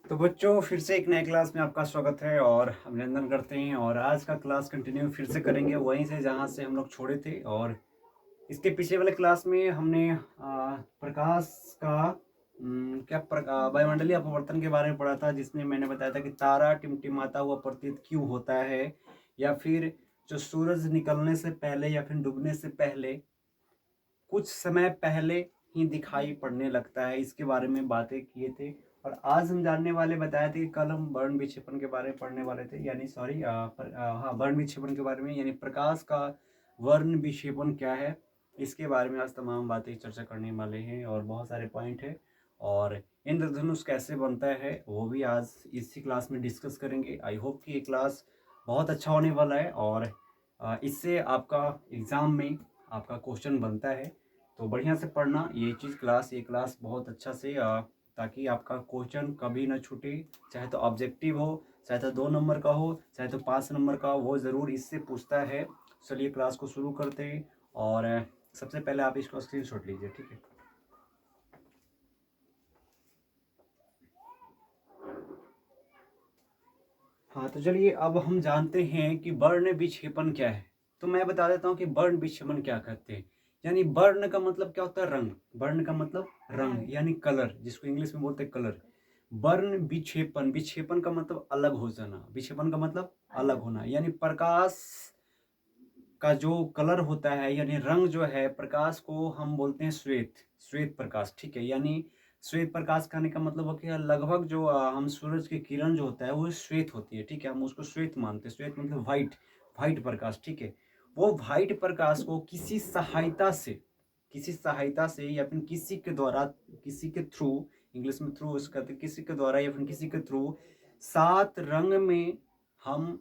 तो बच्चों फिर से एक नए क्लास में आपका स्वागत है और अभिनंदन करते हैं। और आज का क्लास कंटिन्यू फिर से करेंगे वहीं से जहां से हम लोग छोड़े थे। और इसके पिछले वाले क्लास में हमने प्रकाश का वायुमंडलीय अपवर्तन के बारे में पढ़ा था, जिसमें मैंने बताया था कि तारा टिमटिमाता हुआ प्रतीत क्यों होता है, या फिर जो सूरज निकलने से पहले या फिर डूबने से पहले कुछ समय पहले ही दिखाई पड़ने लगता है, इसके बारे में बातें किए थे। और आज हम जानने वाले, बताए थे कि कल हम वर्ण विक्षेपण के बारे में पढ़ने वाले थे, यानी सॉरी हाँ, वर्ण विक्षेपण के बारे में, यानी प्रकाश का वर्ण विक्षेपण क्या है, इसके बारे में आज तमाम बातें चर्चा करने वाले हैं। और बहुत सारे पॉइंट है, और इंद्रधनुष कैसे बनता है वो भी आज इसी क्लास में डिस्कस करेंगे। आई होप कि ये क्लास बहुत अच्छा होने वाला है, और इससे आपका एग्ज़ाम में आपका क्वेश्चन बनता है। तो बढ़िया से पढ़ना ये क्लास बहुत अच्छा से, ताकि आपका क्वेश्चन कभी ना छूटे। चाहे तो ऑब्जेक्टिव हो, चाहे तो 2 नंबर का हो, चाहे तो 5 नंबर का, वो ज़रूर इससे पूछता है। चलिए क्लास को शुरू करते हैं। और सबसे पहले आप इसको स्क्रीनशॉट लीजिए, ठीक है। हाँ, तो चलिए अब हम जानते हैं कि वर्ण विक्षेपण क्या है। तो मैं बता देता हूँ कि वर्ण विक्षेपण क्या कहते हैं। यानी वर्ण का मतलब क्या होता है? रंग। वर्ण का मतलब रंग यानी कलर, जिसको इंग्लिश में बोलते हैं कलर। वर्ण विक्षेपण, विक्षेपण का मतलब अलग हो जाना, विक्षेपण का मतलब अलग होना। यानी प्रकाश का जो कलर होता है, यानी रंग जो है, प्रकाश को हम बोलते हैं श्वेत, श्वेत प्रकाश, ठीक है। यानी श्वेत प्रकाश कहने का मतलब हो कि लगभग जो हम सूरज की किरण जो होता है वो श्वेत होती है, ठीक है। हम उसको श्वेत मानते हैं। श्वेत मतलब व्हाइट, व्हाइट प्रकाश, ठीक है। वो व्हाइट प्रकाश को किसी सहायता से या फिर किसी के द्वारा, किसी के थ्रू, इंग्लिश में थ्रू उसका, किसी के द्वारा या फिर किसी के थ्रू 7 रंग में हम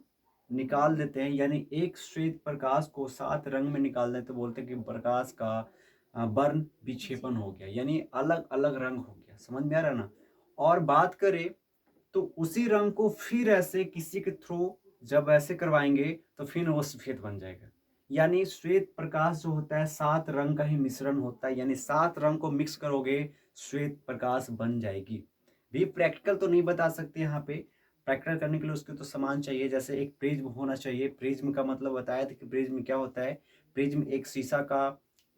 निकाल देते हैं। यानी एक श्वेत प्रकाश को 7 रंग में निकाल देते, बोलते हैं कि प्रकाश का वर्ण विक्षेपण हो गया, यानी अलग अलग रंग हो गया। समझ में आ रहा है ना? और बात करें तो उसी रंग को फिर ऐसे किसी के थ्रू जब ऐसे करवाएंगे तो फिर वो सफेद बन जाएगा। यानी श्वेत प्रकाश जो होता है 7 रंग का ही मिश्रण होता है, यानी 7 रंग को मिक्स करोगे श्वेत प्रकाश बन जाएगी। भी प्रैक्टिकल तो नहीं बता सकते यहाँ पे। प्रैक्टिकल करने के लिए उसके तो सामान चाहिए, जैसे एक प्रिज्म होना चाहिए। प्रिज्म का मतलब बताया था कि प्रिज्म क्या होता है। प्रिज्म एक शीशा का,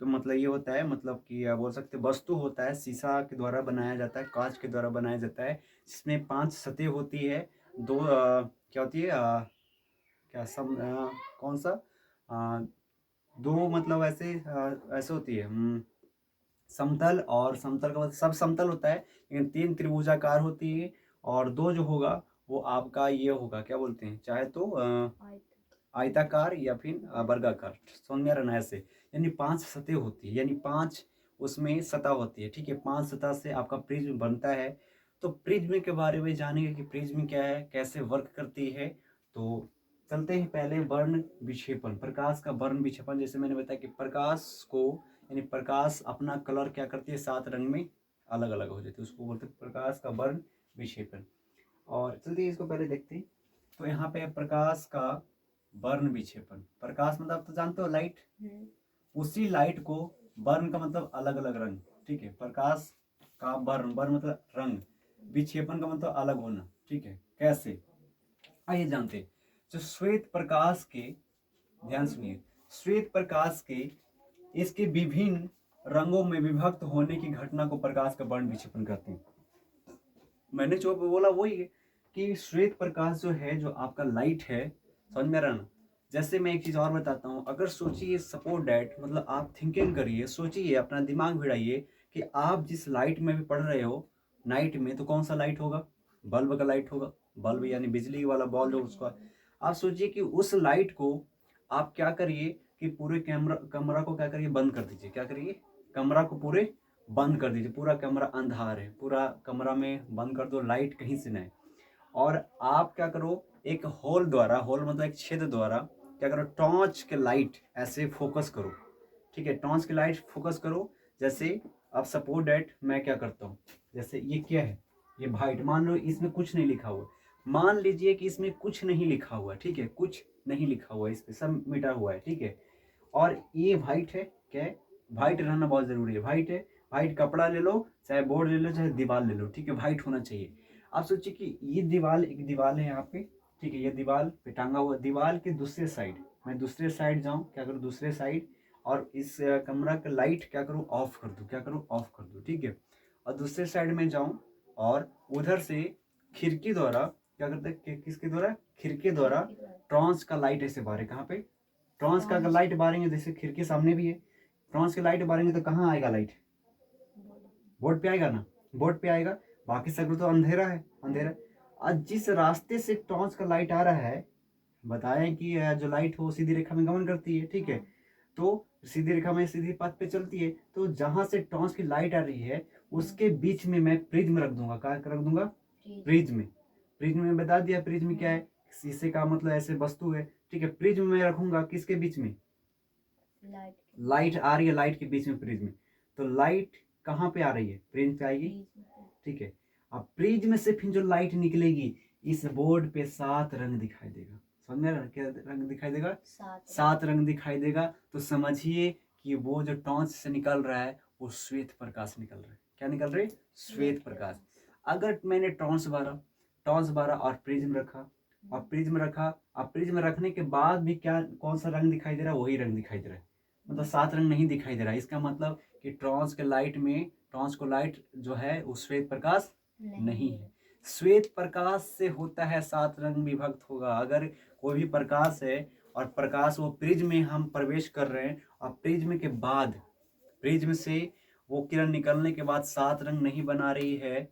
तो मतलब ये होता है, मतलब कि बोल सकते वस्तु होता है, शीशा के द्वारा बनाया जाता है, कांच के द्वारा बनाया जाता है, जिसमें 5 सतह होती है। दो क्या होती है, क्या सम कौन सा, अ, दो मतलब ऐसे होती है, समतल। और समतल का मतलब सब समतल होता है, लेकिन 3 त्रिभुजाकार होती है। और दो जो होगा वो आपका ये होगा, क्या बोलते हैं, चाहे तो आयताकार या फिर वर्गाकार। समझ में आ रहा ना? ऐसे यानी 5 सतह होती है, यानी 5 उसमें सतह होती है, ठीक है। 5 सतह से आपका प्रिज्म बनता है। तो प्रिज्म के बारे में जानेंगे कि प्रिज्म क्या है, कैसे वर्क करती है। तो चलते हैं पहले वर्ण विक्षेपण, प्रकाश का वर्ण विक्षेपण। जैसे मैंने बताया कि प्रकाश को, यानी प्रकाश अपना कलर क्या करती है, 7 रंग में अलग अलग हो जाती है, उसको बोलते हैं प्रकाश का वर्ण विक्षेपण। और चलिए इसको पहले देखते हैं। तो यहाँ पे प्रकाश का वर्ण विक्षेपण, प्रकाश मतलब तो जानते हो लाइट, उसी लाइट को, वर्ण का मतलब अलग अलग रंग, ठीक है। प्रकाश का वर्ण, वर्ण मतलब रंग, विक्षेपण का मतलब अलग होना, ठीक है। कैसे, आइए जानते हैं। जो श्वेत प्रकाश के, ध्यान सुनिए, श्वेत प्रकाश के इसके विभिन्न रंगों में विभक्त होने की घटना को प्रकाश का वर्ण विक्षेपण कहते हैं। मैंने जो बोला वही है कि श्वेत प्रकाश जो है, जो आपका लाइट है, समझ में आ रहा ना? जैसे मैं एक चीज और बताता हूँ। अगर सोचिए, सपोज डैट, मतलब आप थिंकिंग करिए, सोचिए, अपना दिमाग भिड़ाइए कि आप जिस लाइट में भी पढ़ रहे हो नाइट में, तो कौन सा लाइट होगा? बल्ब का लाइट होगा। बल्ब यानी बिजली वाला बॉल जो उसका। आप सोचिए कि उस लाइट को आप क्या करिए कि पूरे कमरा को क्या करिए, बंद कर दीजिए। क्या करिए? कमरा को पूरे बंद कर दीजिए। पूरा कमरा अंधार है, पूरा कमरा में बंद कर दो, लाइट कहीं से नहीं। और आप क्या करो, एक होल द्वारा, होल मतलब एक छेद द्वारा, क्या करो, टॉर्च के लाइट ऐसे फोकस करो, ठीक है। टॉर्च की लाइट फोकस करो। जैसे अब सपोज डेट मैं क्या करता हूँ, जैसे ये क्या है, ये वाइट, मान लो इसमें कुछ नहीं लिखा हुआ। मान लीजिए कि इसमें कुछ नहीं लिखा हुआ, ठीक है, कुछ नहीं लिखा हुआ, इस पे सब मिटा हुआ है, ठीक है। और ये वाइट है, क्या है, वाइट रहना बहुत जरूरी है। वाइट है, वाइट कपड़ा ले लो, चाहे बोर्ड ले लो, चाहे दीवार ले लो, ठीक है, वाइट होना चाहिए। आप सोचिए कि ये दीवार, एक दीवार है यहाँ पे, ठीक है, ये दीवार पे टांगा हुआ, दीवार के दूसरे साइड, मैं दूसरे साइड जाऊँ, क्या करूँ, दूसरे साइड, और इस कमरा का लाइट क्या करूँ, ऑफ कर दूँ, क्या करूँ, ऑफ कर दूँ, ठीक है। और दूसरे साइड में जाऊँ और उधर से खिड़की द्वारा क्या करते हैं, किसके द्वारा, खिड़की द्वारा ट्रांस का लाइट ऐसे बाहर है, कहाँ पे, ट्रांस का लाइट बारेंगे, जैसे खिड़की सामने भी है, ट्रांस की लाइट बारेंगे तो कहाँ आएगा लाइट, बोर्ड पे आएगा ना, बोर्ड पे आएगा, बाकी सब तो अंधेरा है, अंधेरा। आज जिस रास्ते से टॉर्च का लाइट आ रहा है, बताएं कि जो लाइट हो सीधी रेखा में गमन करती है, ठीक है, तो सीधी रेखा में सीधी पथ पे चलती है, तो जहां से टॉर्च की लाइट आ रही है उसके बीच में मैं प्रिज्म रख दूंगा, क्या रख दूंगा, प्रिज्म। प्रिज्म में बता दिया, प्रिज्म क्या है, शीशे का मतलब ऐसे वस्तु है, ठीक है। प्रिज्म में रखूंगा किसके बीच में, लाइट आ रही है, लाइट के बीच में प्रिज्म, तो लाइट कहाँ पे आ रही है, प्रिज्म पे आएगी, ठीक है। अब प्रिज्म से फिर जो लाइट निकलेगी इस बोर्ड पे 7 रंग दिखाई देगा, समझ में आ रहा है? क्या रंग दिखाई देगा, 7 रंग दिखाई देगा। तो समझिए कि वो जो टॉर्च से निकल रहा है वो श्वेत प्रकाश निकल रहा है, क्या निकल रहा है, श्वेत प्रकाश। अगर मैंने टॉर्च बारा और प्रिज्म रखा, और प्रिज्म रखा, अब प्रिज्म रखने के बाद भी क्या, कौन सा रंग दिखाई दे रहा है, वही रंग दिखाई दे रहा है, मतलब 7 रंग नहीं दिखाई दे रहा है। इसका मतलब कि टॉर्च के लाइट में, टॉर्च को लाइट जो है वो श्वेत प्रकाश नहीं है। श्वेत प्रकाश से होता है 7 रंग विभक्त होगा। अगर कोई भी प्रकाश है और प्रकाश वो प्रिज्म में हम प्रवेश कर रहे हैं, और प्रिज्म के बाद, प्रिज्म से वो किरण निकलने के बाद 7 रंग नहीं बना रही है,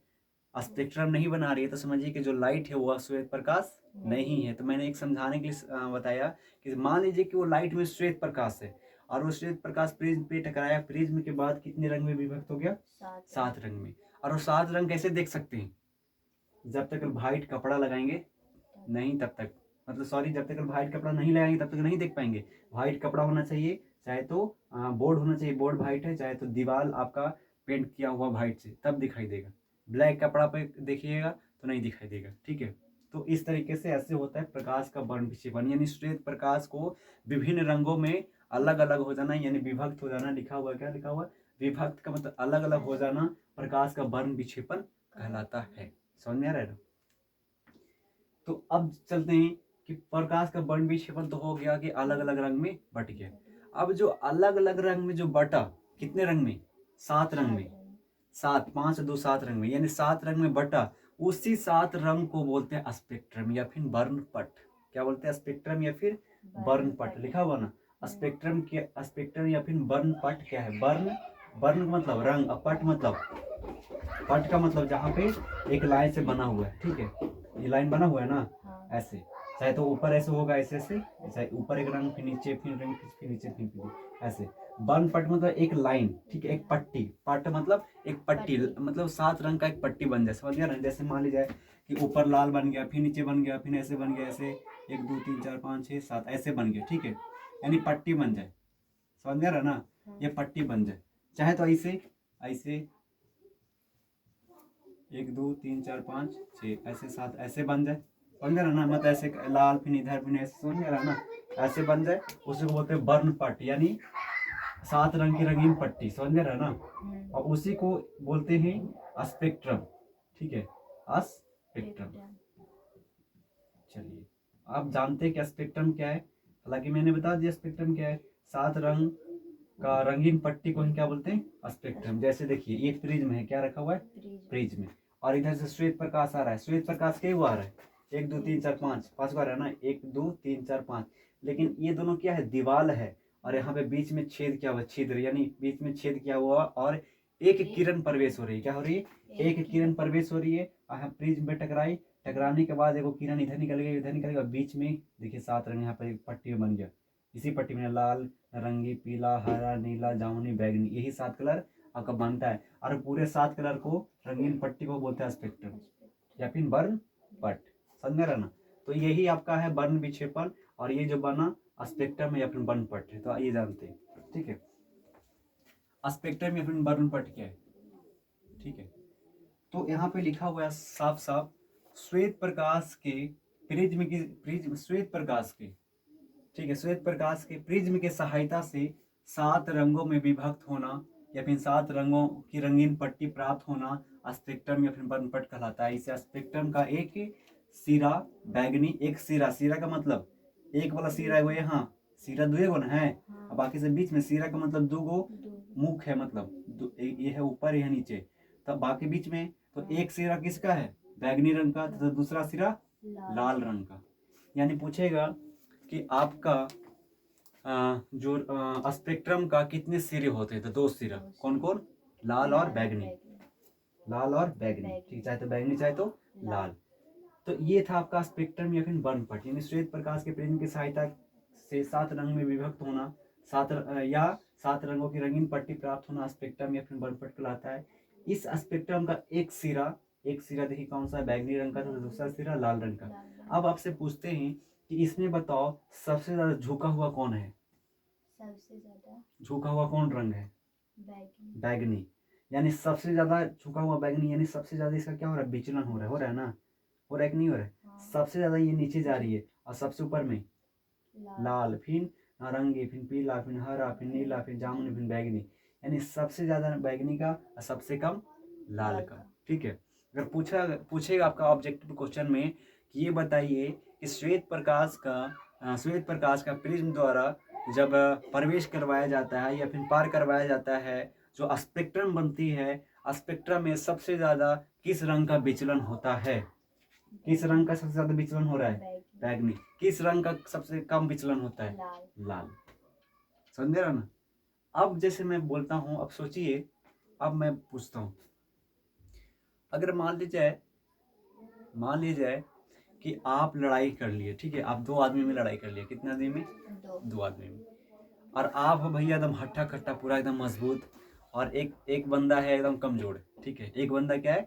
स्पेक्ट्रम नहीं बना रही है, तो समझिए कि जो लाइट है वो श्वेत प्रकाश नहीं है। तो मैंने एक समझाने के लिए बताया कि मान लीजिए कि वो लाइट में श्वेत प्रकाश है और वो श्वेत प्रकाश प्रिज्म पे टकराया, प्रिज्म के बाद कितने रंग में विभक्त हो गया, 7 रंग में। और वो 7 रंग कैसे देख सकते हैं, जब तक व्हाइट कपड़ा लगाएंगे नहीं तब तक, मतलब सॉरी, जब तक व्हाइट कपड़ा नहीं लगाएंगे तब तक नहीं देख पाएंगे। व्हाइट कपड़ा होना चाहिए, चाहे तो बोर्ड होना चाहिए, बोर्ड व्हाइट है, चाहे तो दीवार आपका पेंट किया हुआ व्हाइट से, तब दिखाई देगा। ब्लैक कपड़ा पे देखिएगा तो नहीं दिखाई देगा, ठीक है। तो इस तरीके से ऐसे होता है प्रकाश का वर्ण विक्षेपण, यानी श्वेत प्रकाश को विभिन्न रंगों में अलग अलग हो जाना, यानी विभक्त हो जाना। लिखा हुआ, क्या लिखा हुआ, विभक्त का मतलब अलग अलग हो जाना, प्रकाश का वर्ण विक्षेपण कहलाता है। समझ में आ रहा है ना? तो अब चलते हैं कि प्रकाश का वर्ण विक्षेपण तो हो गया कि अलग अलग रंग में बट गया। अब जो अलग अलग रंग में जो बटा, कितने रंग में, 7 रंग में, 7, 5, 2, 7 रंग में, यानी 7 रंग में बटा, उसी 7 रंग को बोलते हैं स्पेक्ट्रम या फिर वर्णपट। क्या बोलते हैं, स्पेक्ट्रम या फिर वर्णपट, लिखा हुआ ना। स्पेक्ट्रम के, स्पेक्ट्रम या फिर वर्णपट क्या है, वर्ण, वर्ण मतलब रंग, पट मतलब, पट का मतलब जहाँ पे एक लाइन से बना हुआ है, ठीक है, ये लाइन बना हुआ है ना, ऐसे, चाहे तो ऊपर ऐसे होगा, ऐसे ऐसे, चाहे ऊपर एक रंग, फिर नीचे, फिर रंग, फिर नीचे, फिर ऐसे। बर्न पट मतलब एक लाइन, ठीक है, एक पट्टी, पट मतलब एक पट्टी, मतलब 7 रंग का एक पट्टी बन जाए, समझ गया ना। जैसे मान लीजिए कि ऊपर लाल बन गया, फिर नीचे बन गया, फिर ऐसे बन गया, ऐसे 1 2 3 4 5 6 7 ऐसे बन गया, ठीक है, यानी पट्टी बन जाए, समझ गया ना, ये पट्टी बन जाए। चाहे तो ऐसे, ऐसे 1 2 3 4 5 6 ऐसे 7 ऐसे बन जाए, समझ रहा ना, मतलब ऐसे लाल फिर इधर फिर ऐसे, समझ रहा ना, ऐसे बन जाए, उसे बोलते हैं वर्ण पट, यानी 7 रंग की रंगीन पट्टी, समझ रहा ना। और उसी को बोलते हैं स्पेक्ट्रम, ठीक है, स्पेक्ट्रम। चलिए, आप जानते हैं कि स्पेक्ट्रम क्या है, हालांकि मैंने बता दिया स्पेक्ट्रम क्या है। 7 रंग का रंगीन पट्टी को ही क्या बोलते हैं, स्पेक्ट्रम। जैसे देखिए एक प्रिज्म है, क्या रखा हुआ है, प्रिज्म, और इधर से श्वेत प्रकाश आ रहा है, श्वेत प्रकाश कई बार है, 1 2 3 4 5, 5 बार है ना, 1 2 3 4 5, लेकिन ये दोनों क्या है, दीवाल है, और यहाँ पे बीच में छेद किया हुआ, छिद्र, यानी बीच में छेद किया हुआ, और एक किरण प्रवेश हो रही है, क्या हो रही है, एक किरण प्रवेश हो रही है, प्रिज्म पे टकराई, टकराने के बाद एक किरण इधर निकल गई, इधर निकल गई, और बीच में देखिए 7 रंग यहाँ पर एक पट्टी बन गया। इसी पट्टी में लाल, नारंगी, पीला, हरा, नीला, जामुनी, बैगनी, यही 7 कलर आपका बनता है, और पूरे 7 कलर को रंगीन पट्टी को बोलते हैं स्पेक्ट्रम या फिर वर्ण पट, समझ रहा ना। तो यही आपका है वर्ण विक्षेपण, और ये जो बना स्पेक्ट्रम या फिर वर्ण पट है, तो आइए जानते हैं, ठीक है, स्पेक्ट्रम या फिर वर्ण पट क्या है, ठीक है। तो यहाँ पे लिखा हुआ है साफ साफ, श्वेत प्रकाश के प्रिज्म की, प्रिज्म श्वेत प्रकाश के, ठीक है, श्वेत प्रकाश के प्रिज्म के सहायता से 7 रंगों में विभक्त होना या फिर 7 रंगों की रंगीन पट्टी प्राप्त होना स्पेक्ट्रम या फिर वर्णपट कहलाता है। इसे स्पेक्ट्रम का एक सिरा बैगनी, एक सिरा, सिरा का मतलब एक वाला सिरा है वो यहाँ, सिरा दुए गो ना है, और बाकी से बीच में सिरा का मतलब दो गो मुख है, मतलब ये है ऊपर यह नीचे, तब बाकी बीच में तो एक सिरा किसका है, बैगनी रंग का, तथा दूसरा सिरा लाल रंग का। यानी पूछेगा कि आपका जो स्पेक्ट्रम का कितने सिरे होते हैं, तो 2 सिरा, कौन कौन, लाल और बैगनी, लाल और बैगनी, ठीक, चाहे तो बैगनी चाहे तो लाल। तो ये था आपका स्पेक्ट्रम या फिर वर्णपट, यानी श्वेत प्रकाश के प्रिज्म की सहायता से 7 रंग में विभक्त होना, 7 रंगों की रंगीन पट्टी प्राप्त होना स्पेक्ट्रम या फिर वर्णपट कहलाता है। इस स्पेक्ट्रम का एक सिरा देखिए कौन सा है, बैगनी रंग का, तो दूसरा सिरा लाल रंग का। अब आपसे पूछते हैं कि इसमें बताओ सबसे ज्यादा झुका हुआ कौन है, सबसे ज्यादा झुका हुआ कौन रंग है, बैगनी। बैगनी, यानी सबसे ज्यादा झुका हुआ बैगनी, यानी सबसे ज्यादा इसका क्या हो रहा है, विचलन हो रहा है ना, हो रहा है कि नहीं हो रहा है, सबसे ज्यादा ये नीचे जा रही है, और सबसे ऊपर में लाल, फिर नारंगी, फिर पीला, फिर हरा, फिर नीला, फिर जामुनी, फिर बैगनी, यानी सबसे ज्यादा बैगनी का और सबसे कम लाल का। ठीक है, अगर पूछेगा आपका ऑब्जेक्टिव क्वेश्चन में कि ये बताइए कि श्वेत प्रकाश का प्रिज्म द्वारा जब प्रवेश करवाया जाता है या फिर पार करवाया जाता है, जो स्पेक्ट्रम बनती है, स्पेक्ट्रम में सबसे ज्यादा किस रंग का विचलन होता है, किस रंग का सबसे ज्यादा विचलन हो रहा है, बैगनी, किस रंग का सबसे कम विचलन होता है, लाल। समझ रहा ना। अब जैसे मैं बोलता हूं, अब सोचिए, अब मैं पूछता हूं, अगर मान लीजिए जाए कि आप लड़ाई कर लिए, ठीक है, आप 2 आदमी में लड़ाई कर लिए, कितने आदमी में, 2 आदमी में, और आप हो भैया एकदम हट्टा कट्टा पूरा एकदम मजबूत, और एक बंदा है एकदम कमजोर, ठीक है, एक बंदा क्या है,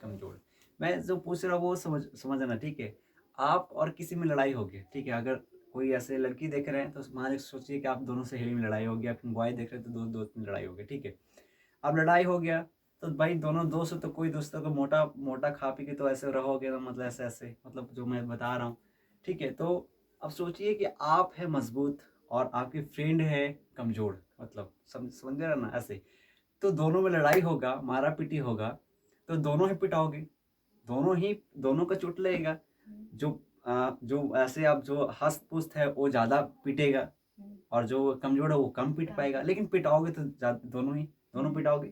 कमजोर। मैं जो पूछ रहा हूँ वो समझना, ठीक है। आप और किसी में लड़ाई होगी, ठीक है, अगर कोई ऐसे लड़की देख रहे हैं तो मान सोचिए कि आप दोनों सहेली में लड़ाई हो गया, फिर बॉय देख रहे हैं तो दोस्त में लड़ाई हो गई, ठीक है। अब लड़ाई हो गया तो भाई दोनों दोस्त, तो कोई दोस्तों को मोटा मोटा खा पी के तो ऐसे रहोगे, तो मतलब ऐसे मतलब जो मैं बता रहा हूँ, ठीक है। तो अब सोचिए कि आप है मजबूत और आपके फ्रेंड है कमजोर, मतलब समझ रहे ना ऐसे, तो दोनों में लड़ाई होगा, मारा पीटी होगा, तो दोनों ही पिटाओगे, दोनों का चोट लगेगा, जो ऐसे आप जो हस्त पुस्त है वो ज्यादा पीटेगा, और जो कमजोर है वो कम पीट पाएगा, लेकिन पिटाओगे तो दोनों पिटाओगे।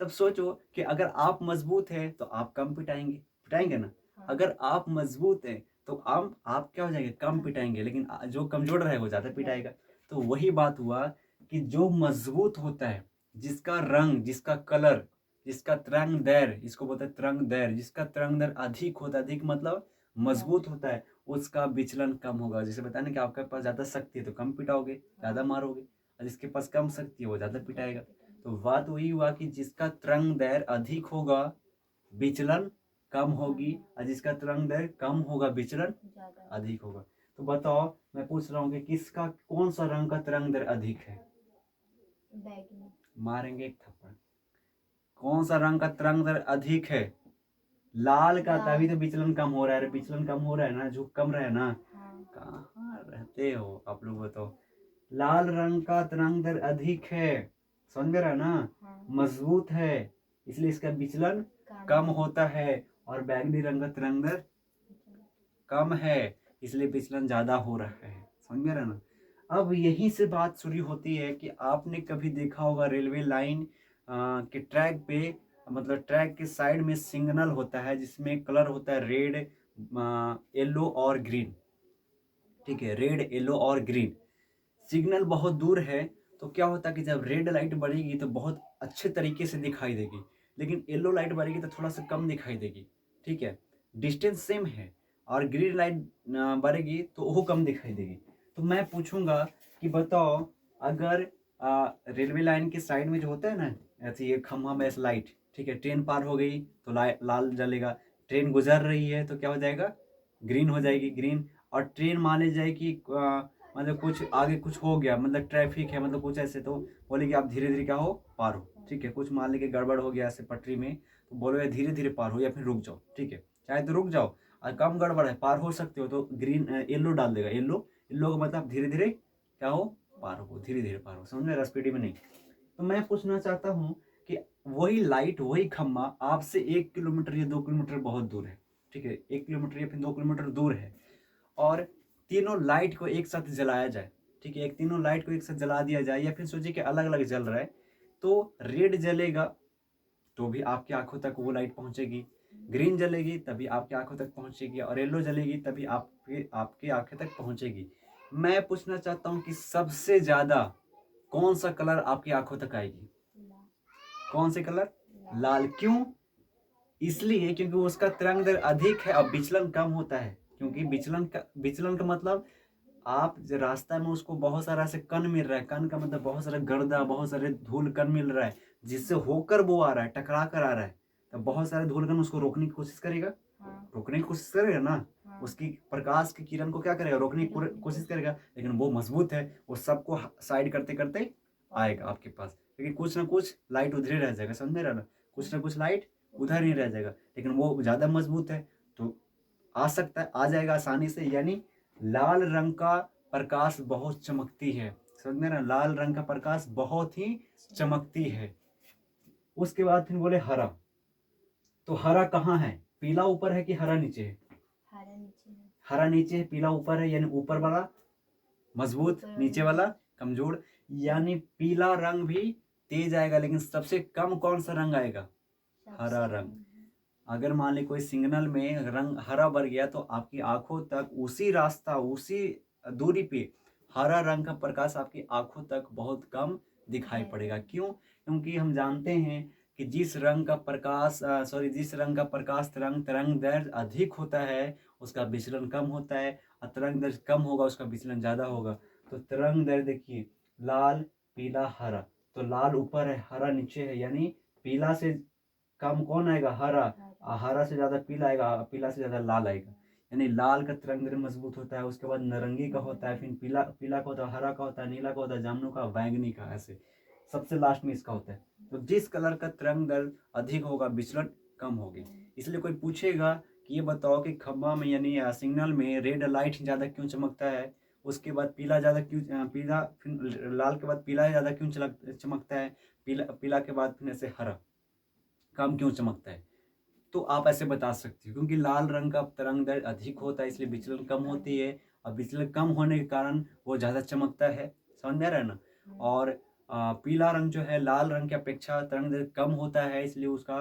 तब सोचो कि अगर आप मजबूत है तो आप कम पिटाएंगे ना, अगर आप मजबूत है तो आप क्या हो जाएंगे, कम पिटाएंगे, लेकिन जो कमजोर रहे वो ज्यादा पिटाएगा। तो वही बात हुआ कि जो मजबूत होता है, जिसका रंग, जिसका कलर, जिसका तरंग दैर्घ्य, इसको बोलते हैं तरंग दैर्घ्य, जिसका तरंग दैर्घ्य अधिक होता है, अधिक मतलब मजबूत होता है, उसका विचलन कम होगा। जैसे बताया ना कि आपके पास ज्यादा शक्ति है तो कम पिटाओगे, ज्यादा मारोगे, और जिसके पास कम शक्ति है वो ज्यादा पिटाएगा। तो बात वही हुआ कि जिसका तरंग दैर्घ्य अधिक होगा विचलन कम होगी, और जिसका तरंग दैर्घ्य कम होगा विचलन अधिक होगा। तो बताओ, मैं पूछ रहा हूँ कि किसका, कौन सा रंग का तरंग दैर्घ्य अधिक है, बैगनी। मारेंगे एक थप्पड़। कौन सा रंग का तरंग दैर्घ्य अधिक है, लाल का, तभी तो विचलन कम हो रहा है, विचलन कम हो रहा है ना, झुक कम रहा है ना। कहाँ रहते हो आप लोग, बताओ। लाल रंग का तरंग दैर्घ्य अधिक है, समझ में रहा है ना, मजबूत है, इसलिए इसका विचलन कम होता है, और बैगनी रंग का तरंग दैर्घ्य कम है, इसलिए विचलन ज्यादा हो रहा है, समझ में रहा ना। अब यहीं से बात शुरू होती है कि आपने कभी देखा होगा रेलवे लाइन के ट्रैक पे, मतलब ट्रैक के साइड में सिग्नल होता है जिसमें कलर होता है रेड, येलो और ग्रीन, ठीक है, रेड येलो और ग्रीन। सिग्नल बहुत दूर है तो क्या होता है कि जब रेड लाइट बढ़ेगी तो बहुत अच्छे तरीके से दिखाई देगी, लेकिन येलो लाइट बढ़ेगी तो थोड़ा सा कम दिखाई देगी, ठीक है, डिस्टेंस सेम है, और ग्रीन लाइट बढ़ेगी तो वो कम दिखाई देगी। तो मैं पूछूंगा कि बताओ, अगर रेलवे लाइन के साइड में जो होता है ना, ऐसे ये खम्भा में ऐसे लाइट, ठीक है, ट्रेन पार हो गई तो लाल जलेगा, ट्रेन गुजर रही है तो क्या हो जाएगा, ग्रीन हो जाएगी, ग्रीन। और ट्रेन मान ली जाए कि मतलब कुछ आगे कुछ हो गया, मतलब ट्रैफिक है, मतलब कुछ ऐसे, तो बोले कि आप धीरे धीरे क्या हो, पार हो, ठीक है, कुछ मान लीजिए गड़बड़ हो गया ऐसे पटरी में, तो बोलोगे धीरे धीरे पार हो या फिर रुक जाओ, ठीक है, चाहे तो रुक जाओ, और कम गड़बड़ है पार हो सकते हो तो ग्रीन येलो डाल देगा, येलो, येलो का मतलब धीरे धीरे क्या हो, पार हो, धीरे धीरे पार हो, समझ में, स्पीड में नहीं। तो मैं पूछना चाहता हूँ कि वही लाइट, वही खम्मा आपसे 1 किलोमीटर या 2 किलोमीटर बहुत दूर है, ठीक है, 1 किलोमीटर या फिर 2 किलोमीटर दूर है, और तीनों लाइट को एक साथ जलाया जाए, ठीक है, एक तीनों लाइट को एक साथ जला दिया जाए, या फिर सोचिए कि अलग अलग जल रहा है, तो रेड जलेगा तो भी आपकी आंखों तक वो लाइट पहुंचेगी, ग्रीन जलेगी तभी आपकी आंखों तक पहुंचेगी, और येलो जलेगी तभी आपकी आपकी आंखें तक पहुंचेगी। मैं पूछना चाहता हूँ कि सबसे ज्यादा कौन सा कलर आपकी आंखों तक आएगी? लाल कौन से कलर? लाल लाल। क्यों? इसलिए क्योंकि उसका तरंग दैर्ध्य अधिक है और विचलन कम होता है, क्योंकि विचलन का मतलब आप रास्ता में उसको बहुत सारा ऐसे कण मिल रहा है, कण का मतलब बहुत सारा गर्दा, बहुत सारे धूल कण मिल रहा है, जिससे होकर वो आ रहा है, टकरा कर आ रहा है, तो बहुत सारे धूल कण उसको रोकने की कोशिश करेगा, हाँ रोकने की कोशिश करेगा ना, हाँ उसकी प्रकाश की किरण को क्या करेगा? रोकने की कोशिश करेगा, लेकिन वो मजबूत है, वो सबको साइड करते करते आएगा आपके पास, लेकिन कुछ ना कुछ लाइट उधर ही रह जाएगा, समझ रहे ना, कुछ ना कुछ लाइट उधर ही रह जाएगा, लेकिन वो ज्यादा मजबूत है तो आ सकता है, आ जाएगा आसानी से। यानी लाल रंग का प्रकाश बहुत चमकती है, समझ में ना, लाल रंग का प्रकाश बहुत ही चमकती है। उसके बाद फिर बोले हरा, तो हरा कहाँ है? पीला ऊपर है कि हरा नीचे है? हरा नीचे है हरा नीचे है, पीला ऊपर है, यानी ऊपर वाला मजबूत, ऊपर नीचे वाला कमजोर, यानी पीला रंग भी तेज आएगा, लेकिन सबसे कम कौन सा रंग आएगा? हरा रंग। अगर मान ली कोई सिग्नल में रंग हरा बर गया तो आपकी आंखों तक उसी रास्ता, उसी दूरी पे हरा रंग का प्रकाश आपकी आंखों तक बहुत कम दिखाई पड़ेगा। क्यों? क्योंकि हम जानते हैं कि जिस रंग का प्रकाश जिस रंग का प्रकाश तरंग दैर्ध्य अधिक होता है उसका विचलन कम होता है, और तरंग दैर्ध्य कम होगा उसका विचलन ज्यादा होगा। तो तरंग दैर्ध्य देखिए, लाल पीला हरा, तो लाल ऊपर है हरा नीचे है, यानी पीला से कम कौन आएगा? हरा, हरा से ज्यादा पीला आएगा, पीला से ज्यादा लाल आएगा, यानी लाल का तरंग दैर्ध्य मजबूत होता है, उसके बाद नारंगी का होता है, फिर पीला पीला का होता है, हरा का होता है, नीला का होता है, जामुन का, बैंगनी का, ऐसे सबसे लास्ट में इसका होता है। तो जिस कलर का तरंग दैर्ध्य अधिक होगा विचलन कम होगी। इसलिए कोई पूछेगा कि ये बताओ कि खंभा में यानी सिग्नल में रेड लाइट ज्यादा क्यों चमकता है, उसके बाद पीला ज्यादा क्यों पीला, फिर लाल के बाद पीला ज्यादा क्यों चमकता है, पीला पीला के बाद फिर ऐसे हरा कम क्यों चमकता है, तो आप ऐसे बता सकते हो क्योंकि लाल रंग का तरंग दैर्ध्य अधिक होता है इसलिए विचलन कम होती है, और विचलन कम होने के कारण वो ज्यादा चमकता है, समझ में आ रहा है ना। और पीला रंग जो है लाल रंग की अपेक्षा तरंग दैर्ध्य कम होता है, इसलिए उसका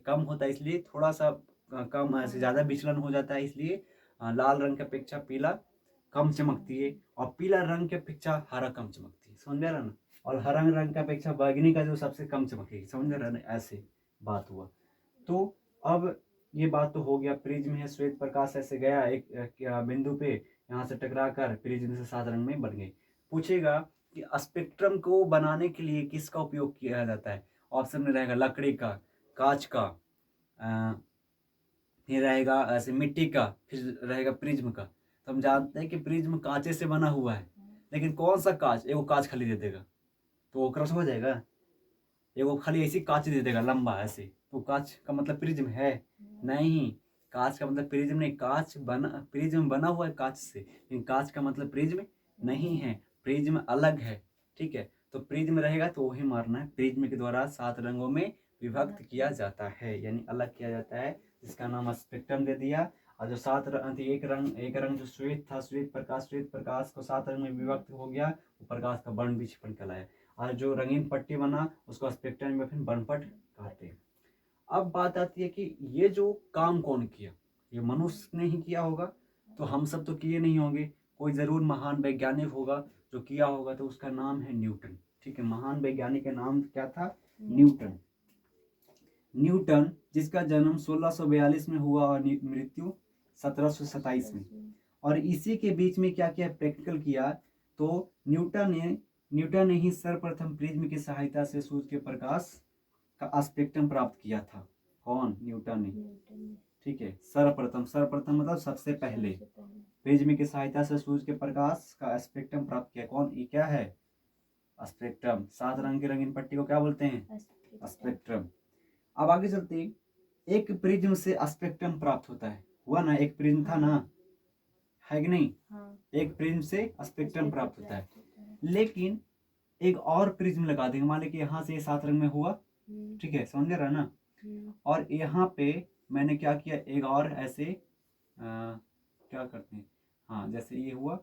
कम होता है, इसलिए थोड़ा सा कम ऐसे ज्यादा विचलन हो जाता है, इसलिए लाल रंग की अपेक्षा पीला कम चमकती है, और पीला रंग की अपेक्षा हरा कम चमकती है, समझ में आ रहा है ना। और हरा रंग की अपेक्षा बैंगनी का जो सबसे कम चमकेगी, समझ में आ रहा है ना, ऐसे बात हुआ। तो अब ये बात तो हो गया, प्रिज्म है, श्वेत प्रकाश ऐसे गया एक बिंदु पे, यहाँ से टकरा कर प्रिज्म से 7 रंग में बन गई। पूछेगा कि स्पेक्ट्रम को बनाने के लिए किसका उपयोग किया जाता है? ऑप्शन में रहेगा लकड़ी का, कांच का, फिर रहेगा ऐसे मिट्टी का, फिर रहेगा प्रिज्म का। तो हम जानते हैं कि प्रिज्म कांचे से बना हुआ है, लेकिन कौन सा कांच? एगो कांच खाली दे देगा तो वो क्रॉस हो जाएगा, एगो खाली ऐसी कांच दे देगा लंबा ऐसे, तो कांच का मतलब प्रिज्म है? नहीं, कांच का मतलब प्रिज्म नहीं, प्रिज्म बना हुआ है कांच से, लेकिन कांच का मतलब प्रिज्म नहीं है, प्रिज्म अलग है, ठीक है। तो प्रिज्म रहेगा तो वही मारना है, प्रिज्म के द्वारा 7 रंगों में विभक्त किया जाता है, यानी अलग किया जाता है, जिसका नाम स्पेक्ट्रम दे दिया। और जो एक रंग जो श्वेत प्रकाश को 7 रंग में विभक्त हो गया, वो प्रकाश का वर्ण विक्षेपण कहलाया। और जो रंगीन पट्टी बना उसको स्पेक्ट्रम में फिर वर्णपट कहते हैं। अब बात आती है कि ये जो काम कौन किया? ये मनुष्य ने ही किया होगा, तो हम सब तो किए नहीं होंगे, कोई जरूर महान वैज्ञानिक होगा जो किया होगा, तो उसका नाम है न्यूटन, ठीक है। महान वैज्ञानिक का नाम क्या था? न्यूटन। न्यूटन जिसका जन्म 1642 में हुआ और मृत्यु 1727 में, और इसी के बीच में क्या किया? प्रैक्टिकल किया। तो न्यूटन ने ही सर्वप्रथम प्रिज्म की सहायता से सूर्य के प्रकाश का स्पेक्ट्रम प्राप्त किया था। कौन? न्यूटन ने, ठीक है। सर्वप्रथम मतलब सबसे पहले प्रिज्म की सहायता से सूर्य के प्रकाश का स्पेक्ट्रम प्राप्त किया। कौन? ये क्या है? स्पेक्ट्रम। 7 रंग की रंगीन पट्टी को क्या बोलते हैं? स्पेक्ट्रम। अब आगे चलते, एक प्रिज्म से स्पेक्ट्रम प्राप्त होता है, हुआ ना, एक प्रिज्म था ना, है कि नहीं? एक प्रिज्म से स्पेक्ट्रम प्राप्त होता है, लेकिन एक और प्रिज्म लगा देंगे। मान लीजिए कि यहाँ से ये 7 रंग में हुआ, ठीक है, समझ रहा ना। और यहाँ पे मैंने क्या किया, एक और ऐसे क्या करते हैं, हाँ जैसे ये हुआ।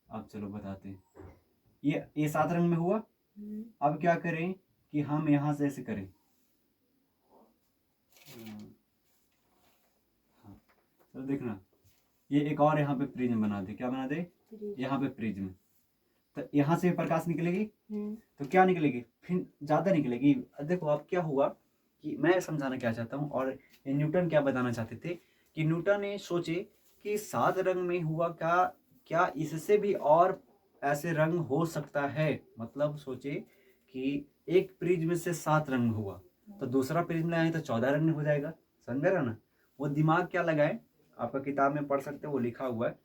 अब चलो बताते हैं, ये 7 रंग में हुआ। अब क्या करें कि हम यहाँ से ऐसे करें, हाँ चलो देखना, ये एक और यहाँ पे प्रिज्म बना दे। क्या बना दे, यहाँ पे प्रिज्म। तो यहाँ से प्रकाश निकलेगी, तो क्या निकलेगी, फिर ज्यादा निकलेगी। देखो अब क्या हुआ कि मैं समझाना क्या चाहता हूँ, और ये न्यूटन क्या बताना चाहते थे कि न्यूटन ने सोचे कि 7 रंग में हुआ, क्या इससे भी और ऐसे रंग हो सकता है। मतलब सोचे कि एक प्रिज्म से 7 रंग हुआ, तो दूसरा प्रिज्म लगाए तो 14 रंग हो जाएगा। समझ रहा ना। वो दिमाग क्या लगाए, आपका किताब में पढ़ सकते हो, वो लिखा हुआ है